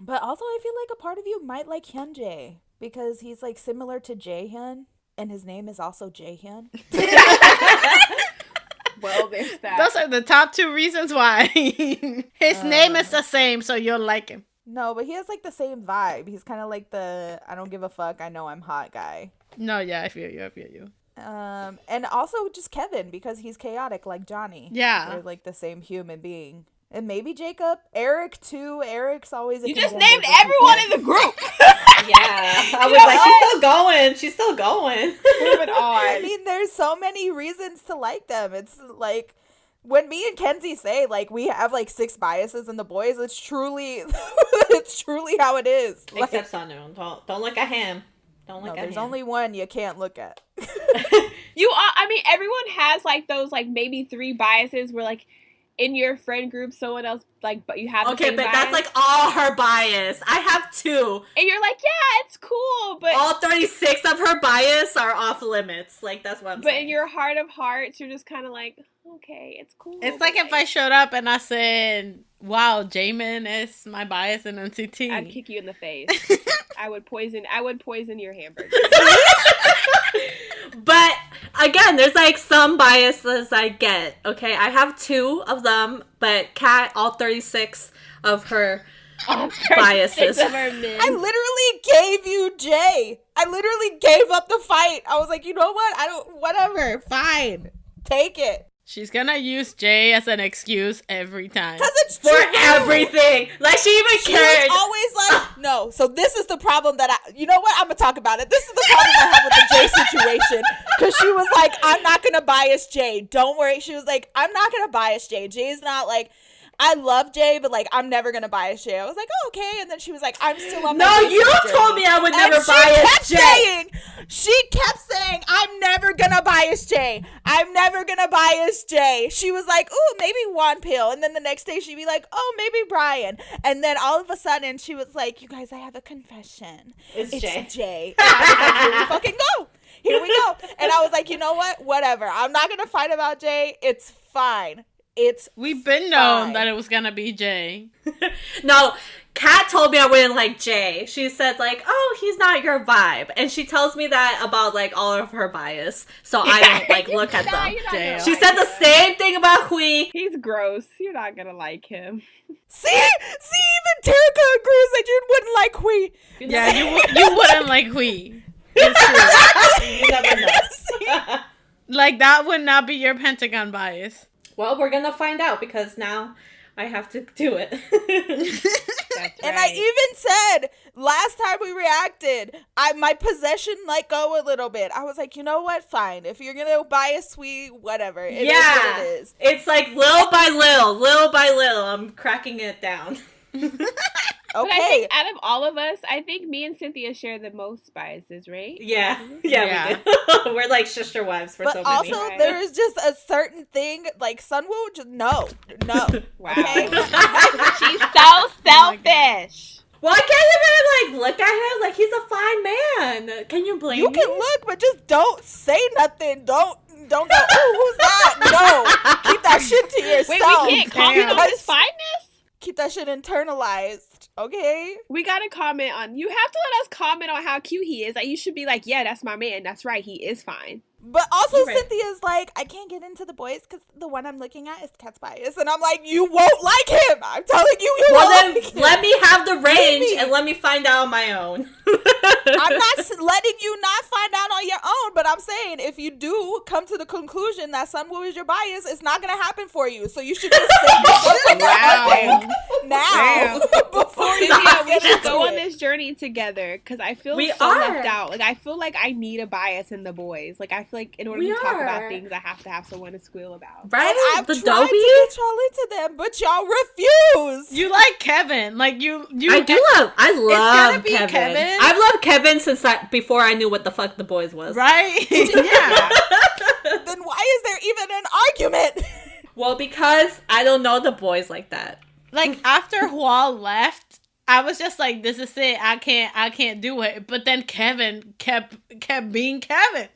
But also I feel like a part of you might like Hyunjae because he's like similar to Jaehyun and his name is also Jaehyun. Well, there's that. Those are the top two reasons why. His name is the same, so you'll like him. No, but he has like the same vibe. He's kind of like the I don't give a fuck, I know I'm hot guy. No, yeah, I feel you. And also just Kevin because he's chaotic like Johnny. Yeah. They're like the same human being. And maybe Jacob, Eric too. Eric's always a You just contender named for everyone people. in the group. Yeah. I was like, she's still going. She's still going. Moving on. I mean, there's so many reasons to like them. It's like when me and Kenzie say like we have like 6 biases in the boys, it's truly how it is. Like, Except Sonu. Don't look at him. Don't look no, at there's him. only one you can't look at. I mean, everyone has like those like maybe 3 biases where like in your friend group someone else like but you have the Okay, same but bias. that's like all her bias. I have 2. And you're like, yeah, it's cool, but All 36 of her bias are off limits. Like, that's what I'm but saying. in your heart of hearts, you're just kind of like, okay, it's cool. It's like if I showed up and I said, wow, Jamin is my bias in NCT. I'd kick you in the face. I would poison your hamburger. But again, there's like some biases I get. Okay, I have 2 of them, but Kat, all 36 of her biases. I literally gave you Jay. I literally gave up the fight. I was like, you know what? Whatever. Fine. Take it. She's gonna use Jay as an excuse every time. Because it's For true. everything. Like, she even She cared. was always like, no. So this is the problem you know what? I'm going to talk about it. This is the problem I have with the Jay situation. Because she was like, I'm not going to bias Jay. Don't worry. She was like, I'm not going to bias Jay. Jay's not like, I love Jay, but like, I'm never going to bias Jay. I was like, oh, okay. And then she was like, I'm still on my No, Jay you journey. told me I would And never bias Jay. She kept saying, I'm never gonna bias Jay. I'm never gonna bias Jay. She was like, ooh, maybe Wonpil. And then the next day she'd be like, oh, maybe Brian. And then all of a sudden she was like, you guys, I have a confession. It's Jay. And I was like, here we fucking go. Here we go. And I was like, you know what? Whatever. I'm not gonna fight about Jay. It's fine. It's We've been known fine. that it was gonna be Jay. No, Kat told me I wouldn't like Jay. She said like, "Oh, he's not your vibe," and she tells me that about like all of her bias, so I don't like look at them. She said the same thing about Hui. He's gross. You're not gonna like him. See, even Terica agrees that you wouldn't like Hui. Yeah, you wouldn't like Hui. It's true. You never know. Like, that would not be your Pentagon bias. Well, we're gonna find out because now I have to do it. That's And right. I even said last time we reacted, my possession let go a little bit. I was like, you know what? Fine. If you're gonna buy a sweet, whatever. It is what it is. It's like little by little, I'm cracking it down. But I Okay. think out of all of us, I think me and Cynthia share the most biases, right? Yeah, we do. We're like sister wives for But so many. also, there is just a certain thing, like Sunwoo, just no. Wow. Okay? She's so selfish. Well, I can't even like look at him like he's a fine man. Can you blame You me? can look, but just don't say nothing. Don't go, oh, who's that? No. Keep that shit to yourself. Wait, we can't comment on his fineness? Keep that shit internalized, okay? We gotta comment on. You have to let us comment on how cute he is. Like, you should be like, yeah, that's my man. That's right. He is fine. But also, You're right. Cynthia's like, I can't get into the boys because the one I'm looking at is Cat's bias. And I'm like, you won't like him. I'm telling you, Well, won't then like him. let me have the range me. and let me find out on my own. I'm not letting you not find out on your own, but I'm saying if you do come to the conclusion that Sunwoo is your bias, it's not going to happen for you. So you should just save yourself from that now before you Cynthia, we get should into go on it. this journey together because I feel We so are. left out. Like, I feel like I need a bias in the boys. Like, I feel like in order We to talk about are. things, I have to have someone to squeal about. Right? And I've The tried Dobie? to get y'all into them, but y'all refuse. You like Kevin. Like, you I gotta love be Kevin. Kevin. I've loved Kevin since before I knew what the fuck the boys was. right? Yeah. Then why is there even an argument? Well, because I don't know the boys like that. Like, after Hua left, I was just like, this is it. I can't do it. But then Kevin kept being Kevin.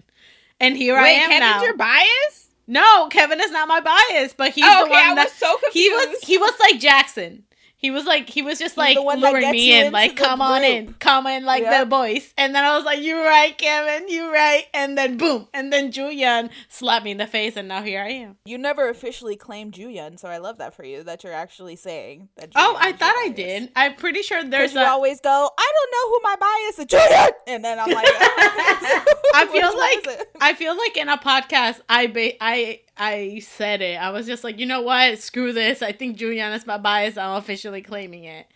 And here I am Kevin's now. your bias? No, Kevin is not my bias, but he's Oh, the okay, one I was so confused. he was like Jackson. He was just like the one that luring gets me you in, into like, the come on group. in, like Yeah. the boys. And then I was like, you're right, Kevin, you're right. And then boom. And then Julian slapped me in the face, and now here I am. You never officially claimed Juyeon, so I love that for you, that you're actually saying that. Oh, Juyeon I is thought your I bias. did. I'm pretty sure there's Because you always go, I don't know who my bias is, Juyeon! And then I'm like, I feel like in a podcast, I said it. I was just like, you know what? Screw this. I think Julian is my bias. I'm officially claiming it.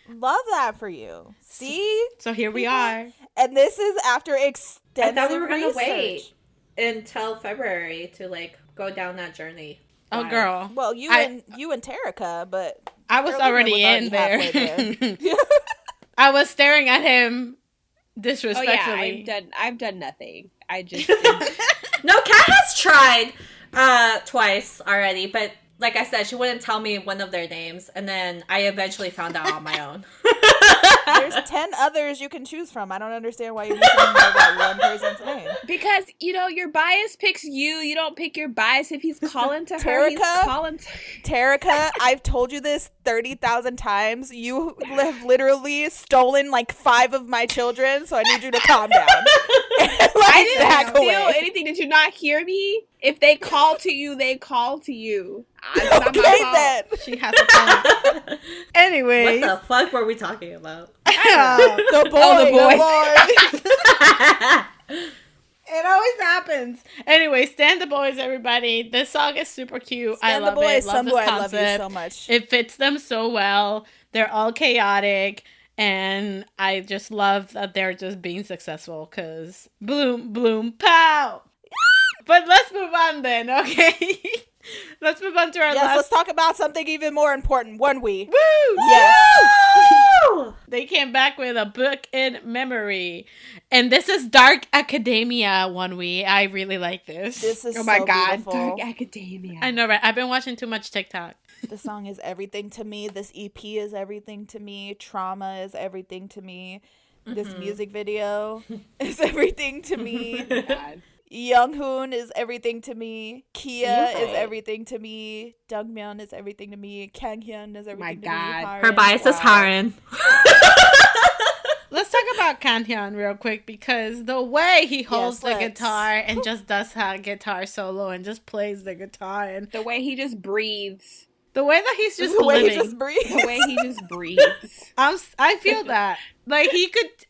Love that for you. See? So here we are. And this is after extensive I thought we were gonna research. wait until February to like go down that journey. Oh, Live. girl. Well, you and Terica, but I was Carolina already in there. halfway there. I was staring at him Oh, disrespectfully. yeah, I've done nothing. I just... No, Kat has tried twice already, but like I said, she wouldn't tell me one of their names, and then I eventually found out on my own. There's 10 others you can choose from. I don't understand why you need to know that one person's name. Because, your bias picks you. You don't pick your bias. If he's calling to her, he's Terica? calling to... Terica, I've told you this 30,000 times. You have literally stolen like 5 of my children, so I need you to calm down. I didn't back steal away. anything. Did you not hear me? If they call to you, they call to you. It's not Okay, my fault. then. She has a point. Anyways. What the fuck were we talking about? The boy, Oh, the boy. It always happens. Anyway, stand the boys, everybody. This song is super cute. I Stand love the boys, it. Love some this boy, I concept. love you so much. It fits them so well. They're all chaotic. And I just love that they're just being successful because bloom, bloom, pow. But let's move on then, okay? Let's move on to our Yes, last. let's talk about something even more important. Onewe. Woo! Yes. Woo! They came back with a book in memory. And this is Dark Academia Onewe. I really like this. This is Oh my so God. beautiful. Dark Academia. I know, right? I've been watching too much TikTok. The song is everything to me. This EP is everything to me. Trauma is everything to me. This music video is everything to me. God. Younghoon is everything to me. Kia is everything to me. Dongmyeon is everything to me. Kanghyun is everything to me. Haren, her bias is Haren. Let's talk about Kanghyun real quick, because the way he holds the guitar and just does a guitar solo and just plays the guitar, and the way he just breathes. The way that he's just living. The way he just breathes. I feel that. Like,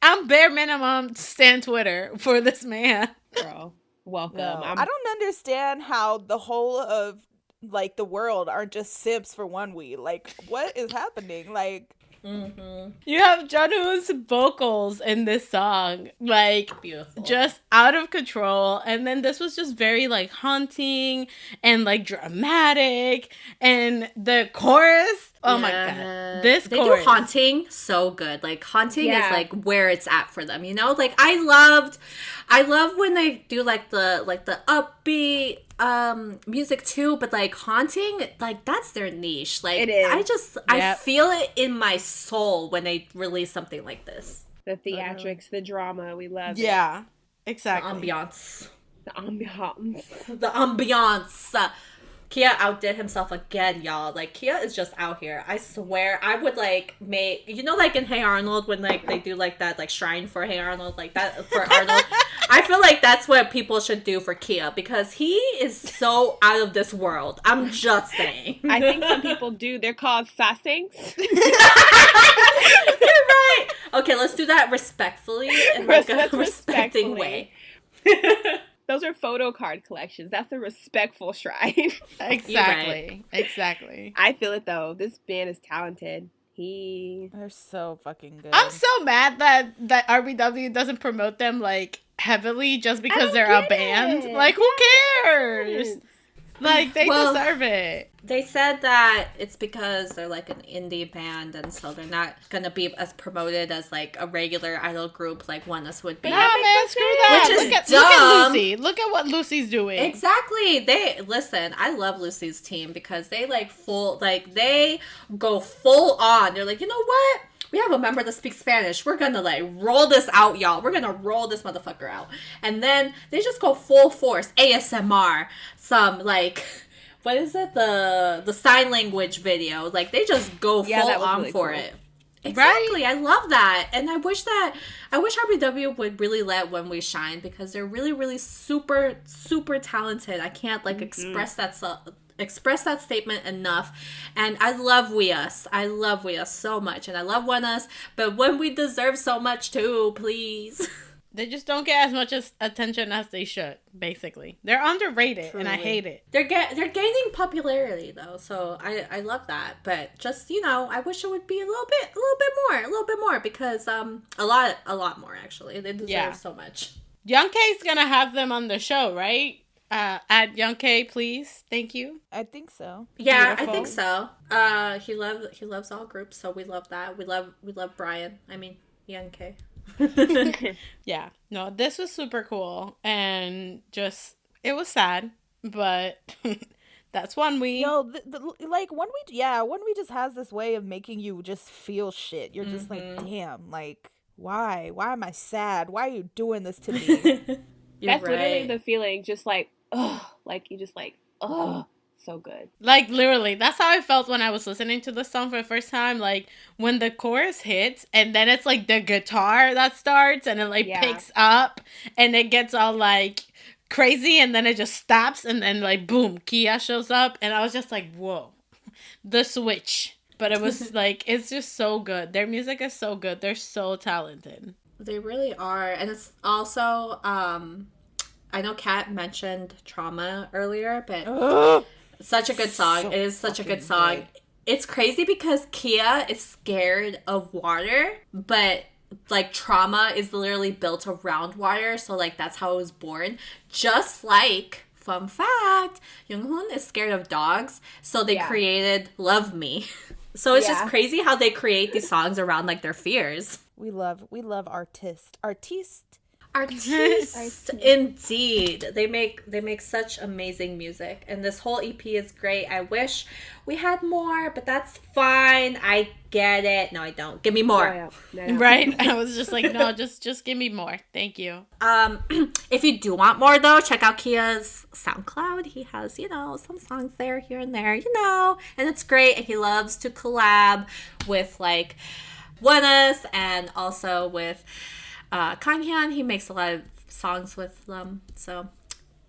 I'm bare minimum stand Twitter for this man. Girl, welcome. No, I don't understand how the whole of, like, the world aren't just simps for Onewe. Like, what is happening? Like... Mm-hmm. You have Junhoon's vocals in this song, like, beautiful, just out of control. And then this was just very, like, haunting and, like, dramatic. And the chorus, oh my god, they do haunting so good. Like, haunting is like where it's at for them, you know. Like, I love when they do like the upbeat music too, but like haunting, like that's their niche. Like, it is. I feel it in my soul when they release something like this. The theatrics, the drama, we love it. Yeah, exactly. The ambiance. The ambiance. Kia outdid himself again, y'all. Like, Kia is just out here. I swear, I would, like, make... You know, like, in Hey Arnold, when, like, they do, like, that, like, shrine for Hey Arnold, like, that for Arnold? I feel like that's what people should do for Kia, because he is so out of this world. I'm just saying. I think some people do. They're called sasaengs. You're right. Okay, let's do that respectfully, in, like, a respecting way. Those are photo card collections. That's a respectful shrine. Exactly. Right. Exactly. I feel it, though. This band is talented. They're so fucking good. I'm so mad that RBW doesn't promote them, like, heavily just because they're a band. Like, who cares? Like, they deserve it. They said that it's because they're like an indie band, and so they're not gonna be as promoted as like a regular idol group like ONEUS would be. Nah, man, screw that. Which is look dumb. at Lucy. Look at what Lucy's doing. Exactly. I love Lucy's team because they they go full on. They're like, you know what? We have a member that speaks Spanish. We're gonna like roll this out, y'all. We're gonna roll this motherfucker out. And then they just go full force. ASMR. Some like, what is it? The sign language video. Like, they just go full on really for it. Exactly. Right? I love that. And I wish RBW would really let When We Shine, because they're really, really super, super talented. I can't like express that statement enough. And I love WeUs. I love WeUs so much. And I love ONEUS. But when we deserve so much too, please. They just don't get as much attention as they should, basically. They're underrated, Truly. And I hate it. They're gaining popularity, though, so I love that. But just, you know, I wish it would be a little bit more, because a lot more, actually. They deserve so much. Young K's gonna have them on the show, right? At Young K, please. Thank you. I think so. Yeah, beautiful. I think so. He loves all groups, so we love that. We love Brian. I mean, Young K. Yeah, no, this was super cool, and just it was sad, but that's Onewe. Yo, like Onewe just has this way of making you just feel shit. You're just like, damn, like why am I sad? Why are you doing this to me? That's literally the feeling, just like like you just like so good. Like, literally, that's how I felt when I was listening to the song for the first time. Like, when the chorus hits, and then it's, like, the guitar that starts, and it, like, picks up, and it gets all, like, crazy, and then it just stops, and then, like, boom, Kia shows up, and I was just like, whoa. The switch. But it was, like, it's just so good. Their music is so good. They're so talented. They really are. And it's also, I know Kat mentioned Trauma earlier, but... Such a good song. It is such a good song. Good. It's crazy because Kia is scared of water, but like Trauma is literally built around water, so like that's how it was born. Just like, fun fact, Younghoon is scared of dogs, so they created Love Me. So it's just crazy how they create these songs around like their fears. We love artiste. Artiste indeed. They make such amazing music, and this whole EP is great. I wish we had more, but that's fine. I get it. No, I don't. Give me more. No. Right? I was just like, no, just give me more. Thank you. If you do want more though, check out Kia's SoundCloud. He has, some songs there, here and there, and it's great. And he loves to collab with like Onewe and also with Kanghyun. He makes a lot of songs with them, so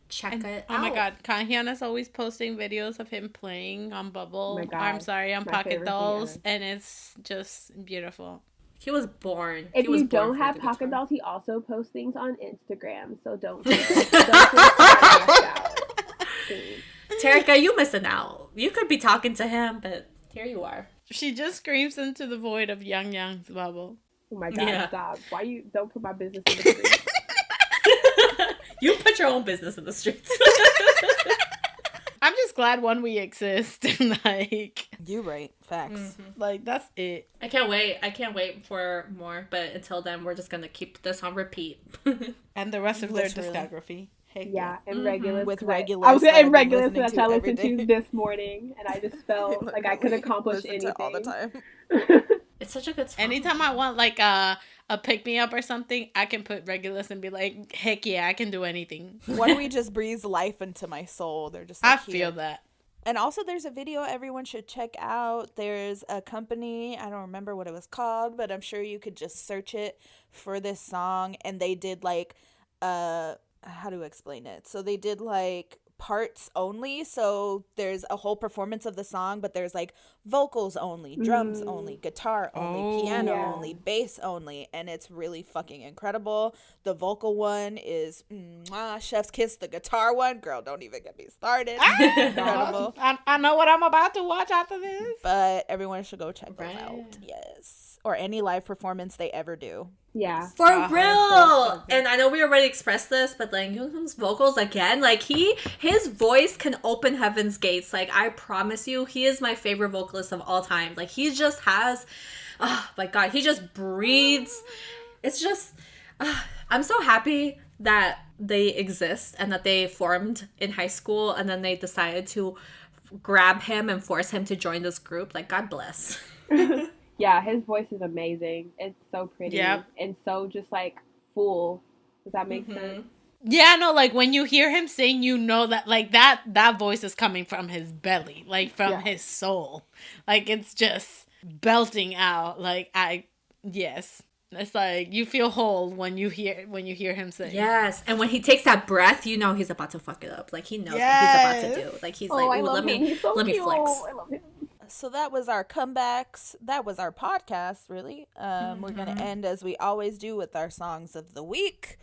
check it out. Oh my god, Kanghyun is always posting videos of him playing on Bubble. On Pocket Dolls, and it's just beautiful. He was born. If you don't have Pocket Dolls, he also posts things on Instagram, so don't feel out. Terika, you missing out. You could be talking to him, but here you are. She just screams into the void of Young Young's Bubble. Oh my god, stop. Why you don't put my business in the streets? You put your own business in the streets. I'm just glad Onewe exists. Like, you right. Facts. Mm-hmm. Like, that's it. I can't wait for more, but until then we're just gonna keep this on repeat. And the rest of their discography. Heck yeah, and Regulus. With Regulus. I was in Regulus that I listened to this morning, and I just felt like I could accomplish anything. All the time. It's such a good song. Anytime I want like a pick-me-up or something, I can put Regulus and be like, heck yeah, I can do anything. Onewe just breathes life into my soul. They're just I feel that. And also there's a video everyone should check out. There's a company, I don't remember what it was called, but I'm sure you could just search it for this song. And they did like, how to explain it? So they did like parts only. So there's a whole performance of the song, but there's like vocals only, drums only, guitar only, piano only, bass only. And it's really fucking incredible. The vocal one is chef's kiss. The guitar one, girl, don't even get me started. Incredible. I know what I'm about to watch after this. But everyone should go check those out. Yes. Or any live performance they ever do. Yeah. For real. And I know we already expressed this, but like Young's vocals again, like his voice can open heaven's gates. Like I promise you, he is my favorite vocalist of all time. Like he just has, oh my god, he just breathes. It's just, I'm so happy that they exist and that they formed in high school and then they decided to grab him and force him to join this group. Like God bless. Yeah, his voice is amazing. It's so pretty and so just like full. Does that make sense? Yeah, no, like when you hear him sing, you know that like that voice is coming from his belly, like from his soul. Like it's just belting out. Like yes. It's like you feel whole when you hear him sing. Yes, and when he takes that breath, you know he's about to fuck it up. Like he knows what he's about to do. Like he's like, let me flex. I love him. So that was our comebacks. That was our podcast, really. We're going to end as we always do with our songs of the week.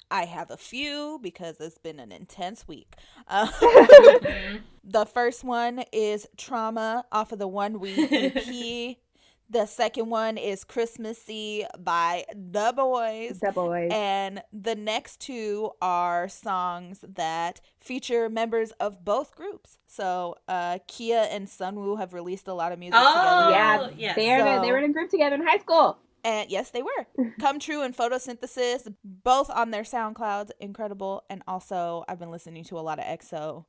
I have a few because it's been an intense week. The first one is Trauma off of the Onewe EP. The second one is Christmassy by The Boyz. The Boyz. And the next two are songs that feature members of both groups. So Kia and Sunwoo have released a lot of music together. Yeah, yes. They were in a group together in high school. And yes, they were. Come True and Photosynthesis, both on their SoundClouds. Incredible. And also, I've been listening to a lot of EXO.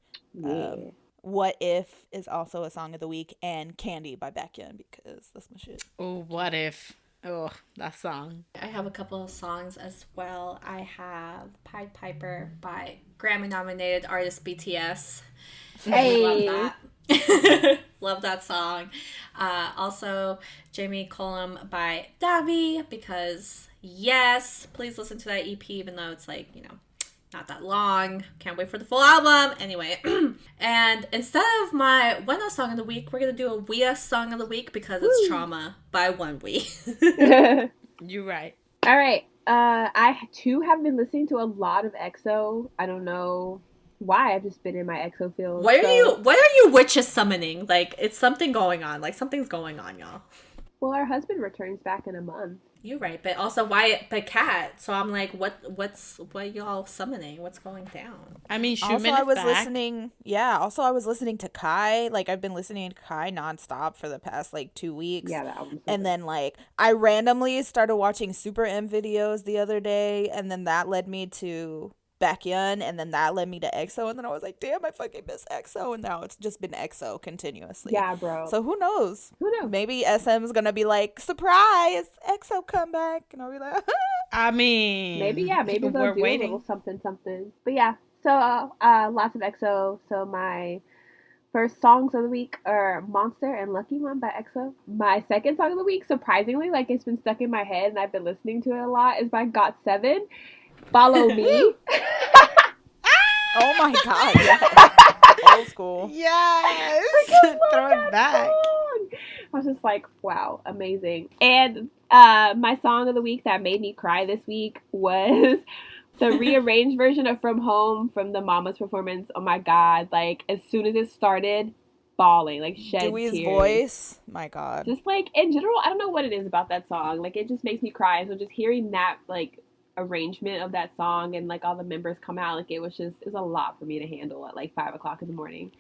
What If is also a song of the week, and Candy by Baekhyun because that's my shit. Oh, What If? Oh, that song. I have a couple of songs as well. I have Pied Piper by Grammy-nominated artist BTS. Hey. Love that. Love that song. Also, Jamie Cullum by Davii because, yes, please listen to that EP even though it's like, not that long. Can't wait for the full album. Anyway. And instead of my Onewe song of the week, we're going to do a WeA song of the week because it's Trauma by Onewe. You're right. All right. I too have been listening to a lot of EXO. I don't know why. I've just been in my EXO field. What are you witches summoning? Like, it's something going on. Like, something's going on, y'all. Well, our husband returns back in a month. You're right, but also why but Cat? So I'm like, what y'all summoning? What's going down? I mean, Also, Schumann I is was back. listening. Yeah. Also, I was listening to Kai. Like, I've been listening to Kai nonstop for the past like 2 weeks. Yeah, that album's so And good. then like I randomly started watching Super M videos the other day, and then that led me to Baekhyun, and then that led me to EXO, and then I was like, damn, I fucking miss EXO, and now it's just been EXO continuously. Yeah, bro. So who knows? Who knows? Maybe SM's gonna be like, surprise, EXO come back, and I'll be like, I mean, maybe they'll we're do a waiting. little something. But yeah, so lots of EXO. So my first songs of the week are Monster and Lucky One by EXO. My second song of the week, surprisingly, like it's been stuck in my head and I've been listening to it a lot, is by GOT7. Follow Me. oh my god, yes. Old school. Yes, throw it back. I was just like, wow, amazing. And my song of the week that made me cry this week was the rearranged version of From Home from the Mama's performance. Oh my god, like as soon as it started, bawling, like shed Dewey's tears. voice, my god. Just like in general, I don't know what it is about that song. Like it just makes me cry. So just hearing that like arrangement of that song and like all the members come out, like it was a lot for me to handle at like 5:00 in the morning.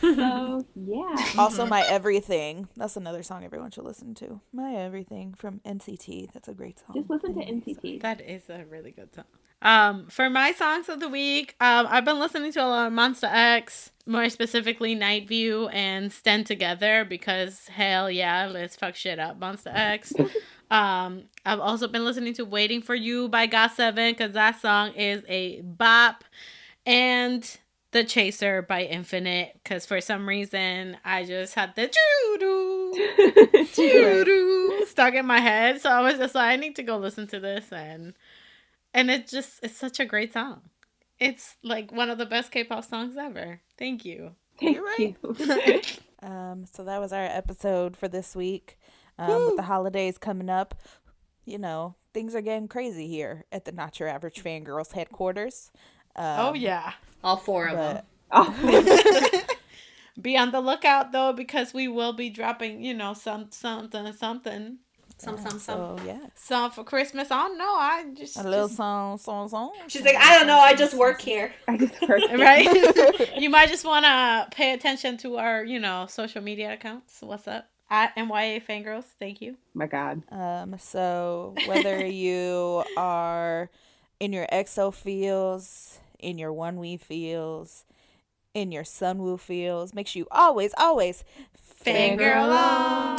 So yeah. Also, My Everything. That's another song everyone should listen to. My Everything from NCT. That's a great song. Just listen to NCT. That is a really good song. For my songs of the week, I've been listening to a lot of Monster X, more specifically Night View and Stand Together, because hell yeah, let's fuck shit up, Monster X. I've also been listening to Waiting for You by GOT7, because that song is a bop, and The Chaser by Infinite, because for some reason I just had the doo-doo stuck in my head, so I was just like, I need to go listen to this, and it's such a great song. It's like one of the best K-pop songs ever. Thank you. Thank you. So that was our episode for this week. With the holidays coming up, you know, things are getting crazy here at the Not Your Average Fangirls headquarters. Oh yeah, all four of them. Oh. Be on the lookout though, because we will be dropping, you know, something. So yeah, Song for Christmas. I don't know. I just a little song. She's like, I don't know. I just work here. I just heard right. You might just want to pay attention to our, you know, social media accounts. What's up? At NYAFangirls. Thank you. My God. So whether you are in your EXO feels, in your Onewe feels, in your Sunwoo feels, make sure you always Fangirl on.